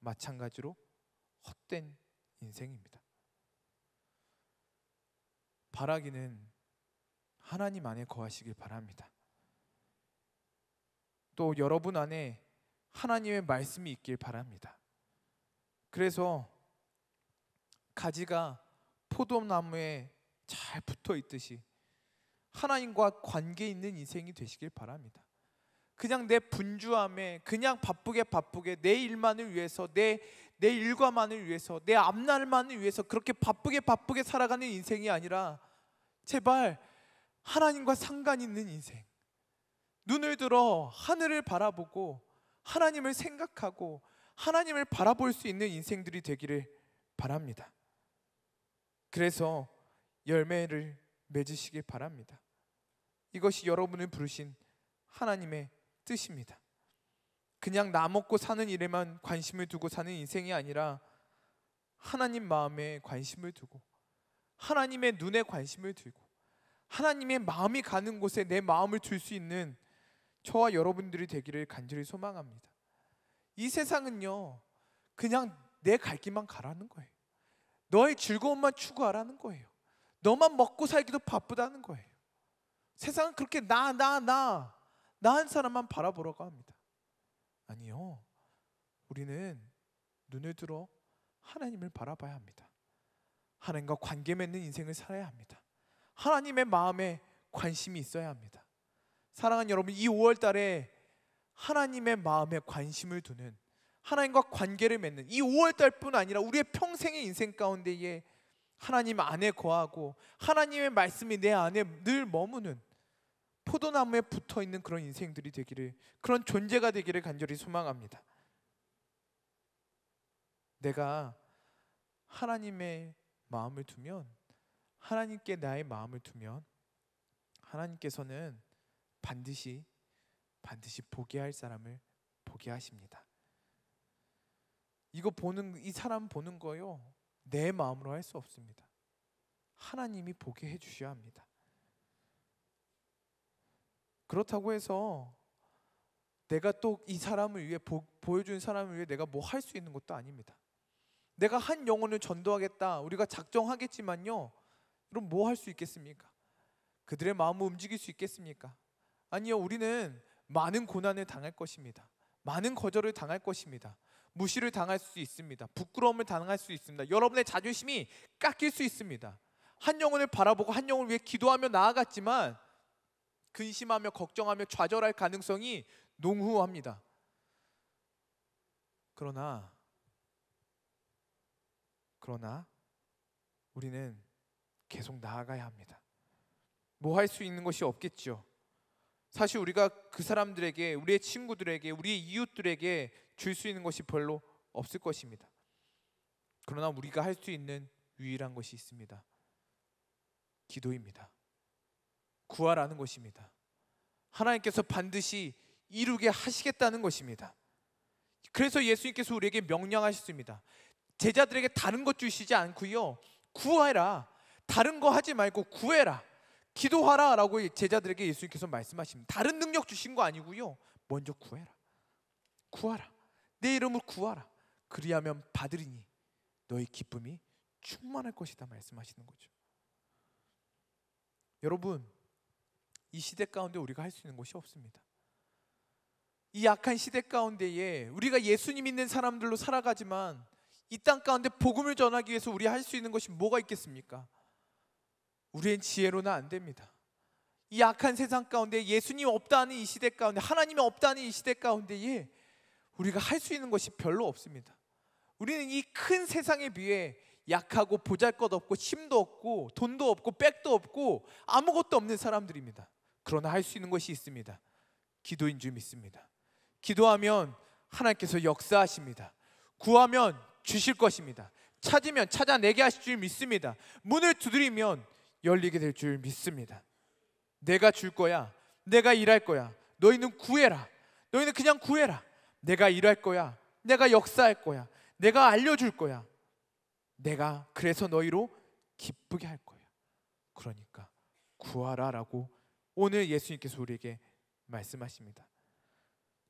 마찬가지로 헛된 인생입니다. 바라기는 하나님 안에 거하시길 바랍니다. 또 여러분 안에 하나님의 말씀이 있길 바랍니다. 그래서 가지가 포도나무에 잘 붙어 있듯이 하나님과 관계 있는 인생이 되시길 바랍니다. 그냥 내 분주함에 그냥 바쁘게 내 일만을 위해서 내 일과만을 위해서 내 앞날만을 위해서 그렇게 바쁘게 살아가는 인생이 아니라 제발 하나님과 상관 있는 인생, 눈을 들어 하늘을 바라보고 하나님을 생각하고 하나님을 바라볼 수 있는 인생들이 되기를 바랍니다. 그래서 열매를 맺으시길 바랍니다. 이것이 여러분을 부르신 하나님의 뜻입니다. 그냥 나 먹고 사는 일에만 관심을 두고 사는 인생이 아니라 하나님 마음에 관심을 두고 하나님의 눈에 관심을 두고 하나님의 마음이 가는 곳에 내 마음을 둘 수 있는 저와 여러분들이 되기를 간절히 소망합니다. 이 세상은요, 그냥 내 갈 길만 가라는 거예요. 너의 즐거움만 추구하라는 거예요. 너만 먹고 살기도 바쁘다는 거예요. 세상은 그렇게 나 한 사람만 바라보라고 합니다. 아니요, 우리는 눈을 들어 하나님을 바라봐야 합니다. 하나님과 관계 맺는 인생을 살아야 합니다. 하나님의 마음에 관심이 있어야 합니다. 사랑하는 여러분, 이 5월 달에 하나님의 마음에 관심을 두는, 하나님과 관계를 맺는 이 5월 달뿐 아니라 우리의 평생의 인생 가운데에 하나님 안에 거하고 하나님의 말씀이 내 안에 늘 머무는 포도나무에 붙어있는 그런 인생들이 되기를, 그런 존재가 되기를 간절히 소망합니다. 내가 하나님의 마음을 두면, 하나님께 나의 마음을 두면 하나님께서는 반드시 보게 할 사람을 보게 하십니다. 이 사람 보는 거요, 내 마음으로 할 수 없습니다. 하나님이 보게 해주셔야 합니다. 그렇다고 해서 내가 또 이 사람을 위해 보여준 사람을 위해 내가 뭐 할 수 있는 것도 아닙니다. 내가 한 영혼을 전도하겠다, 우리가 작정하겠지만요, 그럼 뭐 할 수 있겠습니까? 그들의 마음을 움직일 수 있겠습니까? 아니요, 우리는 많은 고난을 당할 것입니다. 많은 거절을 당할 것입니다. 무시를 당할 수 있습니다. 부끄러움을 당할 수 있습니다. 여러분의 자존심이 깎일 수 있습니다. 한 영혼을 바라보고 한 영혼을 위해 기도하며 나아갔지만 근심하며 걱정하며 좌절할 가능성이 농후합니다. 그러나 우리는 계속 나아가야 합니다. 뭐 할 수 있는 것이 없겠죠. 사실 우리가 그 사람들에게, 우리의 친구들에게, 우리의 이웃들에게 줄 수 있는 것이 별로 없을 것입니다. 그러나 우리가 할 수 있는 유일한 것이 있습니다. 기도입니다. 구하라는 것입니다. 하나님께서 반드시 이루게 하시겠다는 것입니다. 그래서 예수님께서 우리에게 명령하셨습니다. 제자들에게 다른 것 주시지 않고요, 구해라. 다른 거 하지 말고 구해라, 기도하라 라고 제자들에게 예수님께서 말씀하십니다. 다른 능력 주신 거 아니고요, 먼저 구하라. 내 이름을 구하라. 그리하면 받으리니 너의 기쁨이 충만할 것이다 말씀하시는 거죠. 여러분, 이 시대 가운데 우리가 할 수 있는 것이 없습니다. 이 약한 시대 가운데에 우리가 예수님 믿는 사람들로 살아가지만 이 땅 가운데 복음을 전하기 위해서 우리 할 수 있는 것이 뭐가 있겠습니까? 우리의 지혜로는 안 됩니다. 이 약한 세상 가운데, 예수님 없다는 이 시대 가운데, 하나님이 없다는 이 시대 가운데에 우리가 할 수 있는 것이 별로 없습니다. 우리는 이 큰 세상에 비해 약하고 보잘것없고 힘도 없고 돈도 없고 백도 없고 아무것도 없는 사람들입니다. 그러나 할 수 있는 것이 있습니다. 기도인 줄 믿습니다. 기도하면 하나님께서 역사하십니다. 구하면 주실 것입니다. 찾으면 찾아내게 하실 줄 믿습니다. 문을 두드리면 열리게 될 줄 믿습니다. 내가 줄 거야. 내가 일할 거야. 너희는 구해라. 너희는 그냥 구해라. 내가 일할 거야. 내가 역사할 거야. 내가 알려줄 거야. 내가 그래서 너희로 기쁘게 할 거야. 그러니까 구하라 라고 오늘 예수님께서 우리에게 말씀하십니다.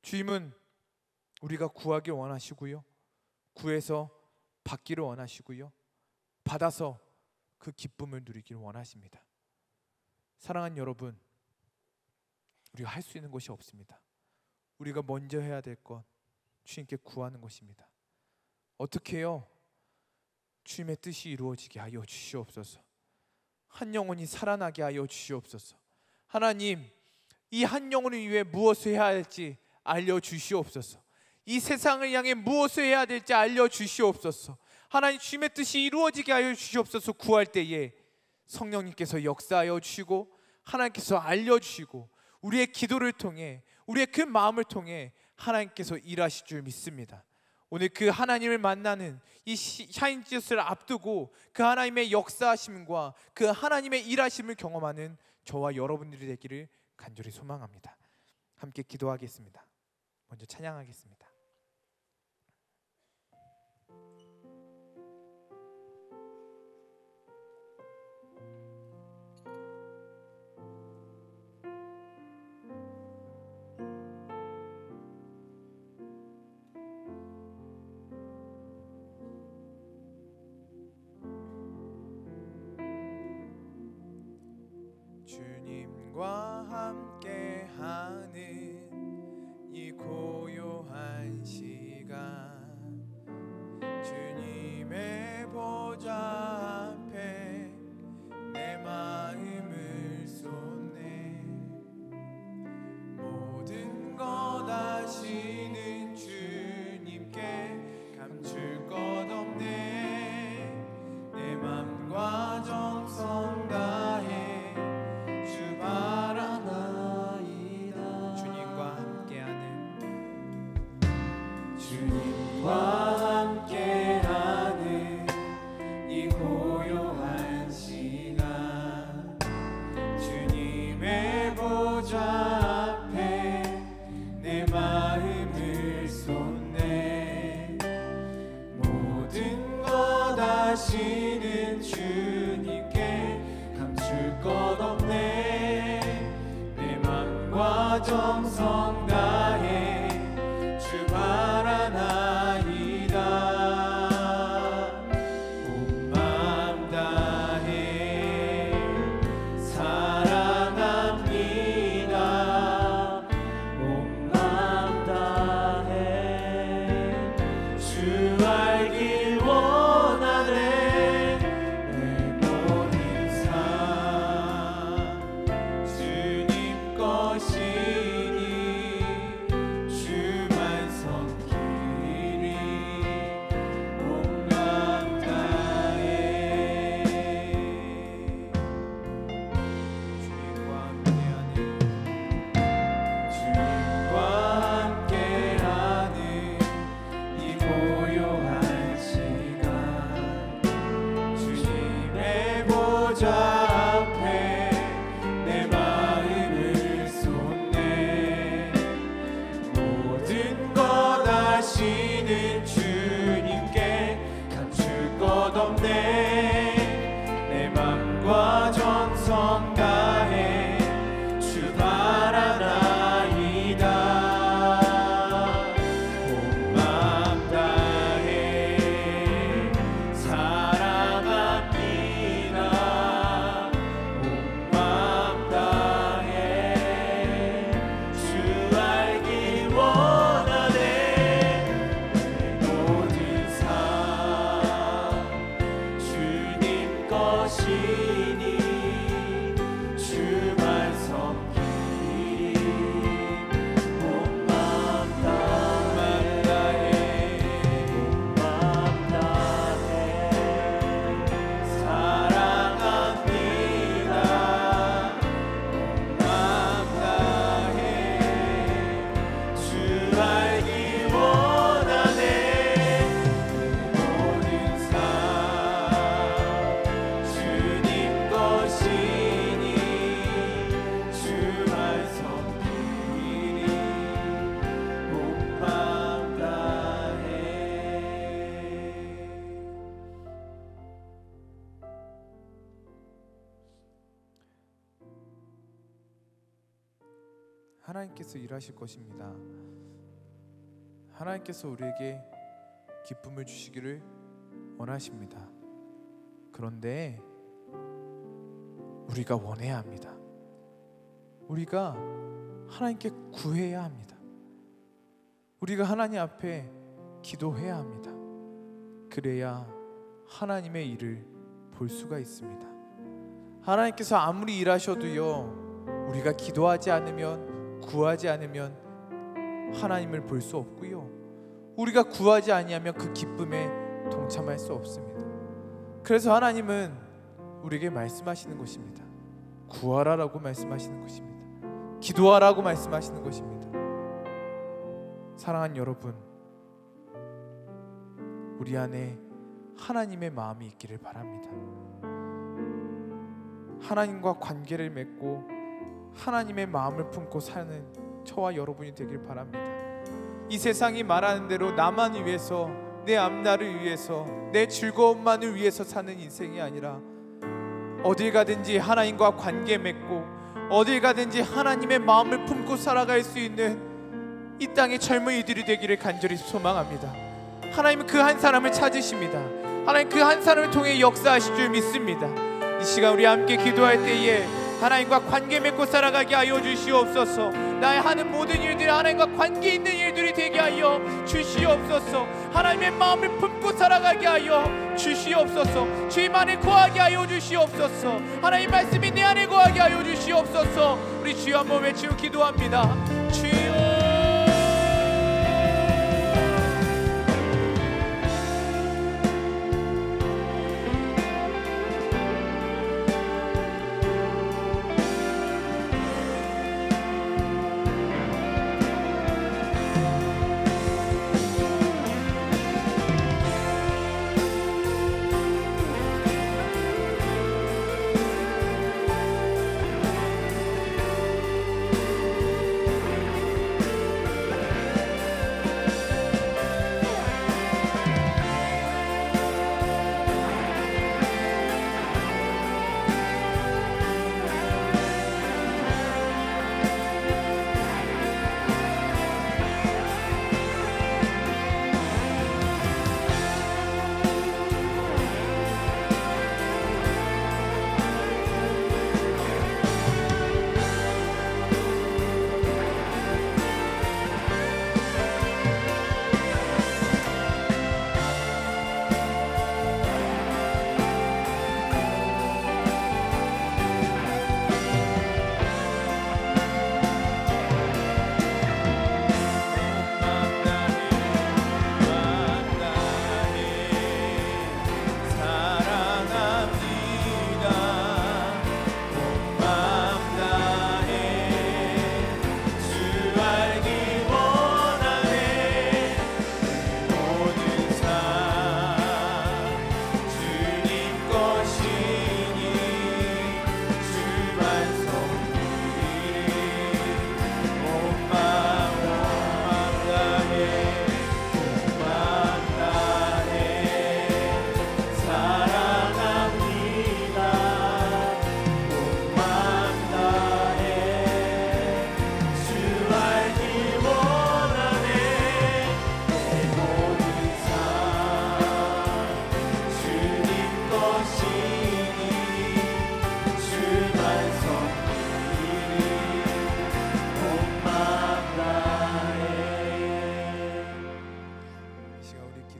주님은 우리가 구하길 원하시고요, 구해서 받기를 원하시고요, 받아서 그 기쁨을 누리기를 원하십니다. 사랑하는 여러분, 우리가 할 수 있는 것이 없습니다. 우리가 먼저 해야 될 것, 주님께 구하는 것입니다. 어떻게 해요? 주님의 뜻이 이루어지게 하여 주시옵소서. 한 영혼이 살아나게 하여 주시옵소서. 하나님, 이 한 영혼을 위해 무엇을 해야 할지 알려주시옵소서. 이 세상을 향해 무엇을 해야 될지 알려주시옵소서. 하나님, 주님의 뜻이 이루어지게 하여 주시옵소서. 구할 때에 성령님께서 역사하여 주시고 하나님께서 알려주시고 우리의 기도를 통해, 우리의 그 마음을 통해 하나님께서 일하실 줄 믿습니다. 오늘 그 하나님을 만나는 이 샤인지스를 앞두고 그 하나님의 역사하심과 그 하나님의 일하심을 경험하는 저와 여러분들이 되기를 간절히 소망합니다. 함께 기도하겠습니다. 먼저 찬양하겠습니다. 주님과 함께하는 이 고요한 시간, 주님의 보좌 앞에 내 마음을 쏟네. 모든 것 아시는 주님께 감출 것 없네. 내 맘과 주님과 함께하는 이 고요한 시간, 주님의 보좌 앞에 내 마음을 쏟네. 모든 것 아시는 주님께 감출 것 없네. 내 맘과 정성 다해 주 바라나이다. 온 맘 다해 사랑합니다. 온 맘 다해 주 알길 원하네. 내 모든 삶 주님 것이니 주만 섬기리. 온 맘 다해 주님과 함께하는 이 고요한 시간, 주님의 보좌 앞에 내 마음을 쏟네. 모든 것 아시는 주님께 감출 것 없네. 내 맘과 정성 다해 주 바라나이다. 온 맘 다해 사랑합니다. 온 맘 다해 주 알길 원하네. 내 모든 삶 주님 것이니 주만 섬기리. 온 맘 다해 온 맘 다해 사랑합니다. 온 맘 다해 주 알길 원하네. 모든 삶 주님 것이니 주만 섬기리. 온 맘 다해. 하나님께서 일하실 것입니다. 하나님께서 우리에게 기쁨을 주시기를 원하십니다. 그런데 우리가 원해야 합니다. 우리가 하나님께 구해야 합니다. 우리가 하나님 앞에 기도해야 합니다. 그래야 하나님의 일을 볼 수가 있습니다. 하나님께서 아무리 일하셔도요, 우리가 기도하지 않으면, 구하지 않으면 하나님을 볼 수 없고요, 우리가 구하지 아니하면 그 기쁨에 동참할 수 없습니다. 그래서 하나님은 우리에게 말씀하시는 것입니다. 구하라라고 말씀하시는 것입니다. 기도하라고 말씀하시는 것입니다. 사랑하는 여러분, 우리 안에 하나님의 마음이 있기를 바랍니다. 하나님과 관계를 맺고 하나님의 마음을 품고 사는 저와 여러분이 되길 바랍니다. 이 세상이 말하는 대로 나만 위해서, 내 앞날을 위해서, 내 즐거움만을 위해서 사는 인생이 아니라 어딜 가든지 하나님과 관계 맺고 어딜 가든지 하나님의 마음을 품고 살아갈 수 있는 이 땅의 젊은이들이 되기를 간절히 소망합니다. 하나님은 그 한 사람을 찾으십니다. 하나님 그 한 사람을 통해 역사하실 줄 믿습니다. 이 시간 우리 함께 기도할 때에 하나님과 관계 맺고 살아가게 하여 주시옵소서. 나의 하는 모든 일들이 하나님과 관계 있는 일들이 되게 하여 주시옵소서. 하나님의 마음을 품고 살아가게 하여 주시옵소서. 주님 안에 거하게 하여 주시옵소서. 하나님 말씀이 내 안에 거하게 하여 주시옵소서. 우리 주여 한번 외치고 기도합니다. 주여,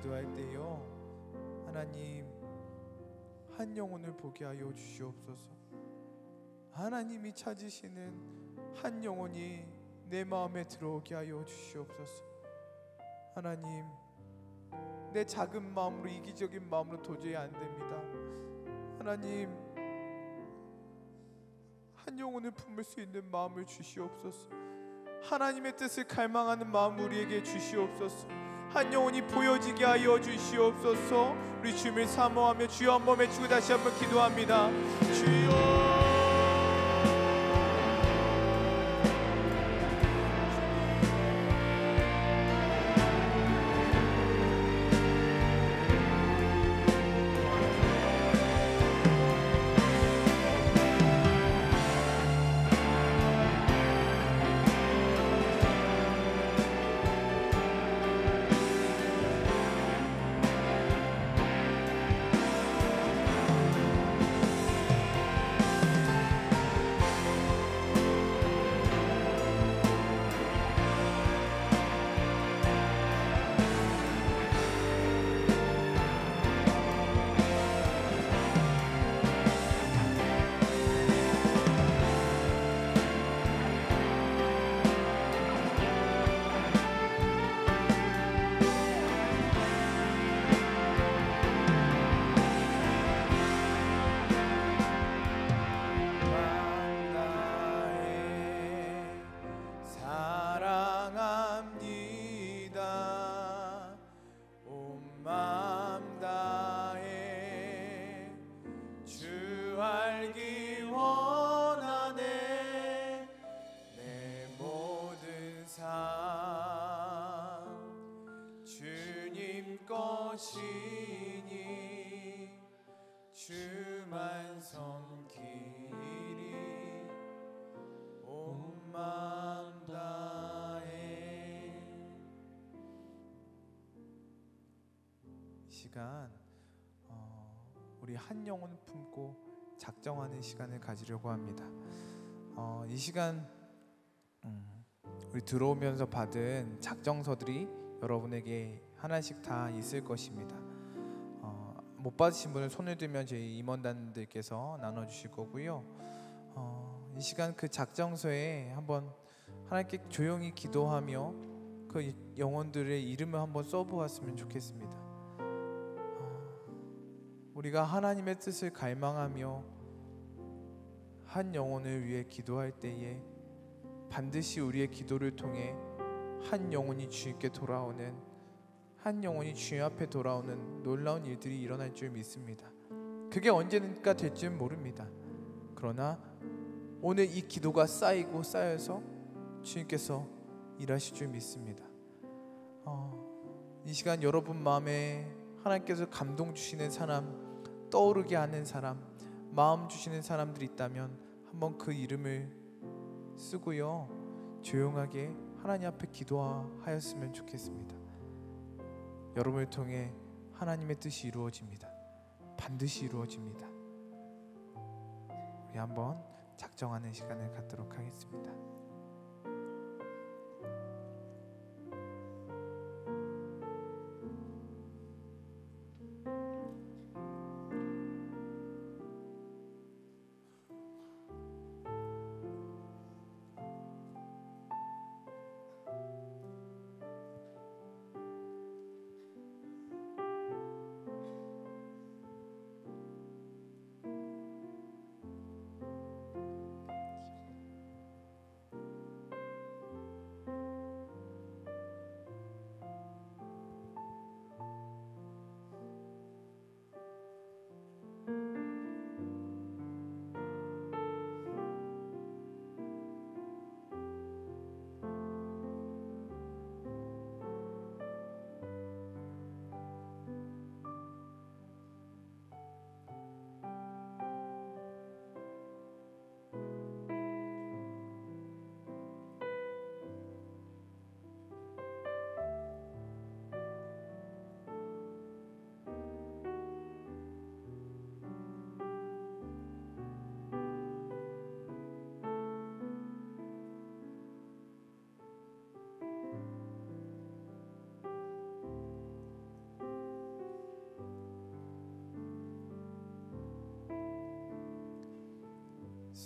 기도할 때요, 하나님 한 영혼을 보게 하여 주시옵소서. 하나님이 찾으시는 한 영혼이 내 마음에 들어오게 하여 주시옵소서. 하나님, 내 작은 마음으로, 이기적인 마음으로 도저히 안 됩니다. 하나님, 한 영혼을 품을 수 있는 마음을 주시옵소서. 하나님의 뜻을 갈망하는 마음 우리에게 주시옵소서. 한 영혼이 보여지게 하여 주시옵소서. 우리 주님을 사모하며 주여 한번 외치고 다시 한번 기도합니다. 주여, 것이니 주만 섬기리 온 마음 다해. 이 시간 우리 한 영혼 품고 작정하는 시간을 가지려고 합니다. 이 시간 우리 들어오면서 받은 작정서들이 여러분에게 하나씩 다 있을 것입니다. 못 받으신 분은 손을 들면 저희 임원단들께서 나눠주실 거고요. 이 시간 그 작정서에 한번 하나님께 조용히 기도하며 그 영혼들의 이름을 한번 써보았으면 좋겠습니다. 우리가 하나님의 뜻을 갈망하며 한 영혼을 위해 기도할 때에 반드시 우리의 기도를 통해 한 영혼이 주님께 돌아오는, 한 영혼이 주님 앞에 돌아오는 놀라운 일들이 일어날 줄 믿습니다. 그게 언제가 될지는 모릅니다. 그러나 오늘 이 기도가 쌓이고 쌓여서 주님께서 일하실 줄 믿습니다. 이 시간 여러분 마음에 하나님께서 감동 주시는 사람, 떠오르게 하는 사람, 마음 주시는 사람들이 있다면 한번 그 이름을 쓰고요, 조용하게 하나님 앞에 기도하였으면 좋겠습니다. 여러분을 통해 하나님의 뜻이 이루어집니다. 반드시 이루어집니다. 우리 한번 작정하는 시간을 갖도록 하겠습니다.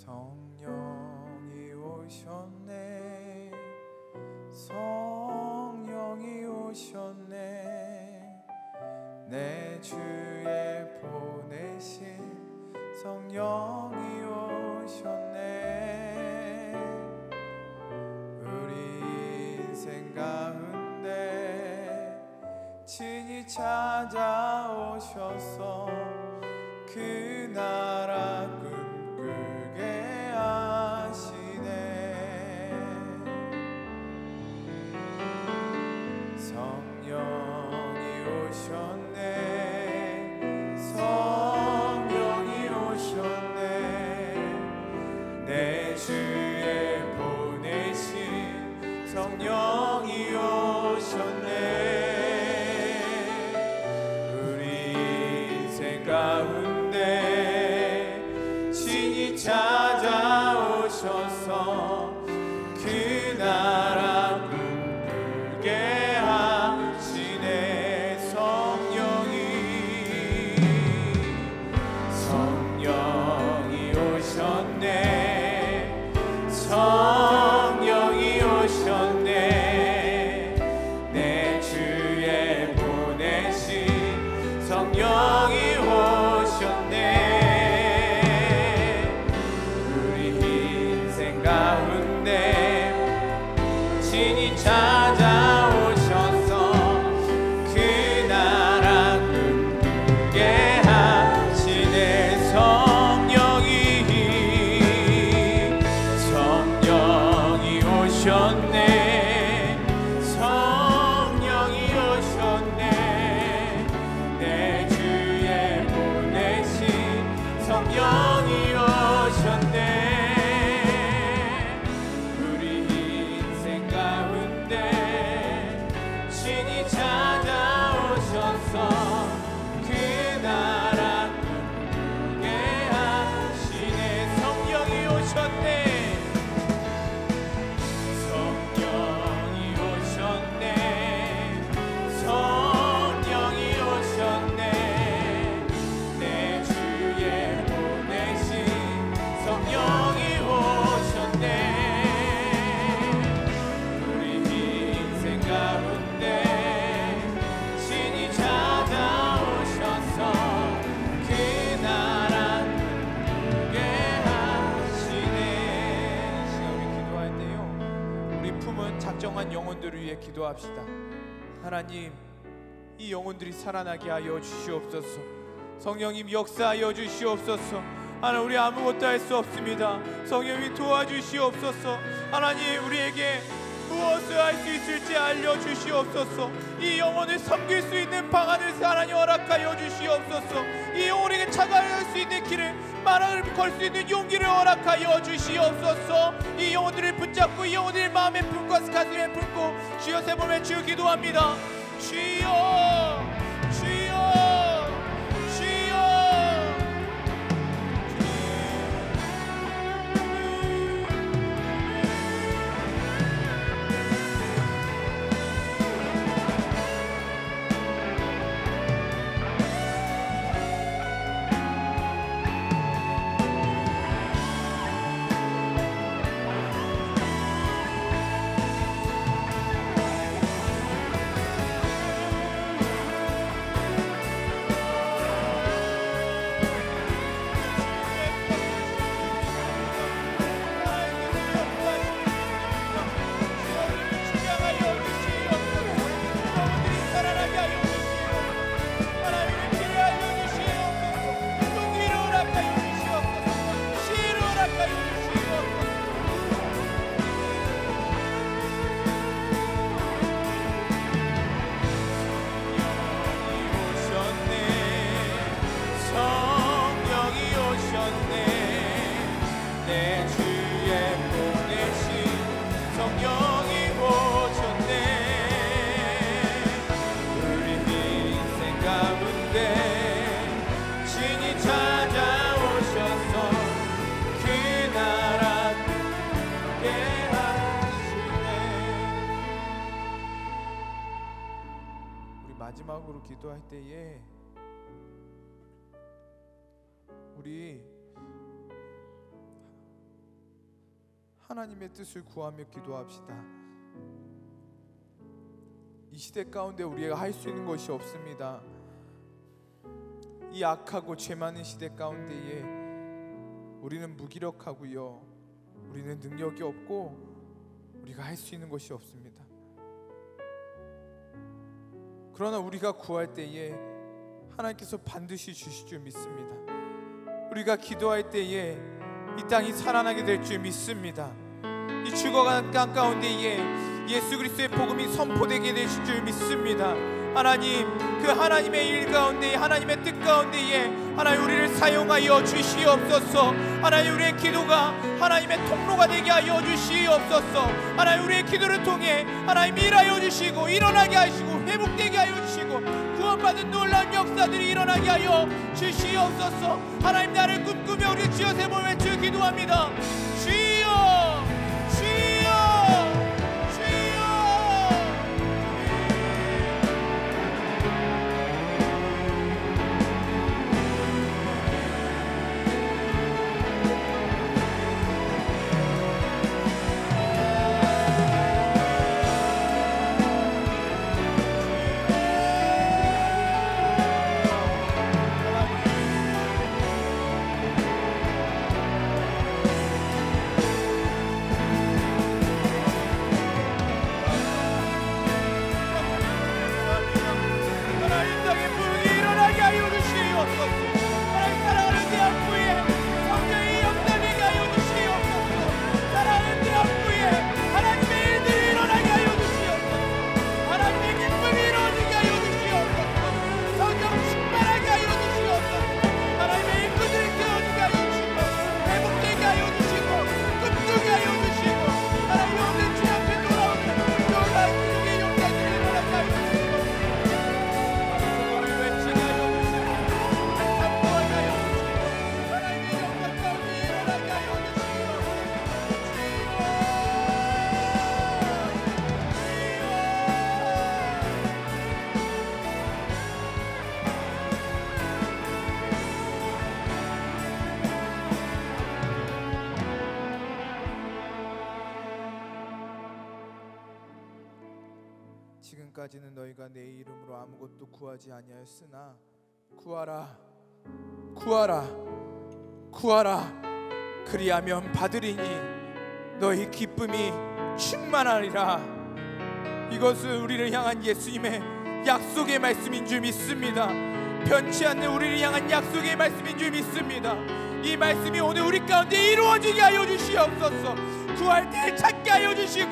성령이 오셨네, 성령이 오셨네, 내 주에 보내신 성령이 오셨네. 우리 인생 가운데 친히 찾아오셔서 그 나라 꿈꾸게 하시네. 성령이 오셨네, 성령이 오셨네, 내 주에 보내신 성령이 오셨네. 우리 인생 가운데 친히 찾아오셔서 그 나라 꿈꾸게 하시네. 성령이 오셨네, 성령이 오셨네, 내 주에 보내신 성령이 오셨네. 우리 인생 가운데 친히 찾아오셔서 그 나라 꿈꾸게 하시네. 성령이 오셨네, 성령이 오셨네, 내 주에 보내신 성령이 오셨네. 우리 인생 가운데 친히 찾아오셔서 그 나라 꿈꾸게 하시네. 성령이 오셨네, 성령이 오셨네, 성령이 오셨네, 내 주에 보내신 성령이 오셨네. 우리 인생 가운데 친히 찾아오셔서 그 나라 꿈꾸게 하시네. 시간 우리 기도할 때요, 우리 품은 작정한 영혼들을 위해 기도합시다. 하나님, 이 영혼들이 살아나게 하여 주시옵소서. 성령님 역사하여 주시옵소서. 하나님, 우리 아무것도 할 수 없습니다. 성령님 도와주시옵소서. 하나님, 우리에게 무엇을 할 수 있을지 알려주시옵소서. 이 영혼을 섬길 수 있는 방안을 하나님 허락하여 주시옵소서. 이 영혼에게 찾아갈 수 있는 길을 말을 걸 수 있는 용기를 허락하여 주시옵소서. 이 영혼들을 붙잡고 이 영혼들의 마음에 품고 가슴에 품고 주여 세 번에 주여 기도합니다. 주여, 주여, 주여. 마지막으로 기도할 때에 우리 하나님의 뜻을 구하며 기도합시다. 이 시대 가운데 우리가 할 수 있는 것이 없습니다. 이 악하고 죄 많은 시대 가운데에 우리는 무기력하고요, 우리는 능력이 없고 우리가 할 수 있는 것이 없습니다. 그러나 우리가 구할 때에 하나님께서 반드시 주실 줄 믿습니다. 우리가 기도할 때에 이 땅이 살아나게 될 줄 믿습니다. 이 죽어가는 땅 가운데에 예수 그리스도의 복음이 선포되게 되실 줄 믿습니다. 하나님, 그 하나님의 일 가운데, 하나님의 뜻 가운데에 하나님 우리를 사용하여 주시옵소서. 하나님 우리의 기도가 하나님의 통로가 되게 하여 주시옵소서. 하나님 우리의 기도를 통해 하나님 일하여 주시고 일어나게 하시고 회복되게 하여 주시고 구원받은 놀라운 역사들이 일어나게 하여 주시옵소서. 하나님, 나를 꿈꾸며 우리 주여 세 번 외쳐 기도합니다. 주여, 주여, 주여. 지금까지는 너희가 내 이름으로 아무것도 구하지 아니하였으나 구하라, 구하라, 구하라. 그리하면 받으리니 너희 기쁨이 충만하리라. 이것은 우리를 향한 예수님의 약속의 말씀인 줄 믿습니다. 변치 않는 우리를 향한 약속의 말씀인 줄 믿습니다. 이 말씀이 오늘 우리 가운데 이루어지게 하여 주시옵소서. 구할 때 찾게 하여 주시고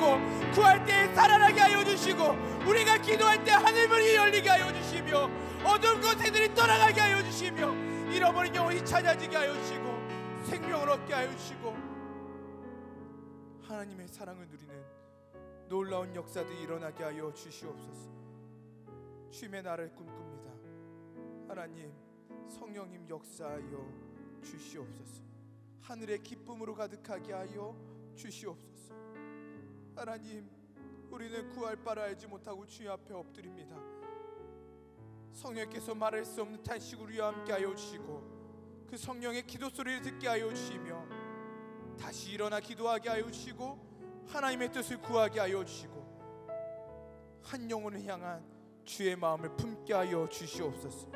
구할 때 살아나게 하여 주시고 우리가 기도할 때 하늘문이 열리게 하여 주시며 어두운 곳에들이 떠나가게 하여 주시며 잃어버린 영혼이 찾아지게 하여 주시고 생명을 얻게 하여 주시고 하나님의 사랑을 누리는 놀라운 역사들이 일어나게 하여 주시옵소서. 주님의 나라를 꿈꿉니다. 하나님, 성령님 역사하여 주시옵소서. 하늘의 기쁨으로 가득하게 하여 주시옵소서. 하나님, 우리는 구할 바를 알지 못하고 주님 앞에 엎드립니다. 성령께서 말할 수 없는 탄식으로 우리와 함께 하여 주시고 그 성령의 기도 소리를 듣게 하여 주시며 다시 일어나 기도하게 하여 주시고 하나님의 뜻을 구하게 하여 주시고 한 영혼을 향한 주의 마음을 품게 하여 주시옵소서.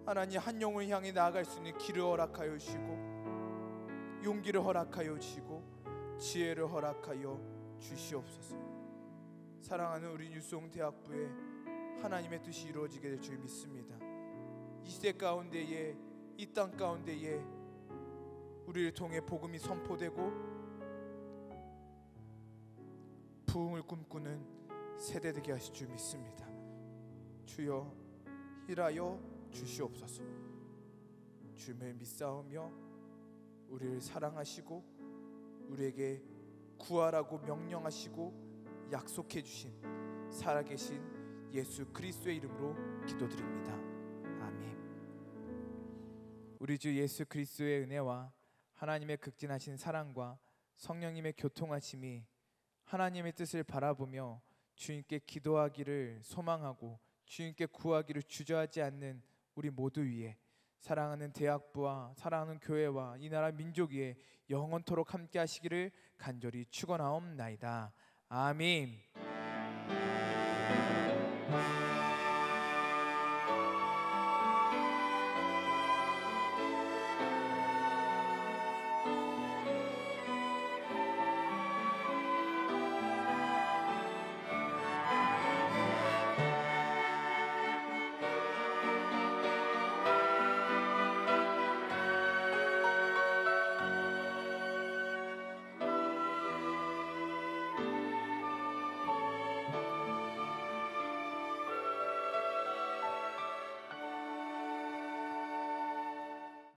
하나님, 한 영혼을 향해 나아갈 수 있는 길을 허락하여 주시고 용기를 허락하여 주시고 지혜를 허락하여 주시옵소서. 사랑하는 우리 뉴송 대학부에 하나님의 뜻이 이루어지게 될 줄 믿습니다. 이 시대 가운데에, 이 땅 가운데에 우리를 통해 복음이 선포되고 부흥을 꿈꾸는 세대 되게 하실 줄 믿습니다. 주여, 일하여 주시옵소서. 주님을 믿사오며 우리를 사랑하시고 우리에게 구하라고 명령하시고 약속해 주신 살아계신 예수 그리스도의 이름으로 기도드립니다. 아멘. 우리 주 예수 그리스도의 은혜와 하나님의 극진하신 사랑과 성령님의 교통하심이 하나님의 뜻을 바라보며 주님께 기도하기를 소망하고 주님께 구하기를 주저하지 않는 우리 모두 위에 사랑하는 대학부와 사랑하는 교회와 이 나라 민족 위에 영원토록 함께 하시기를 간절히 축원하옵나이다. 아멘.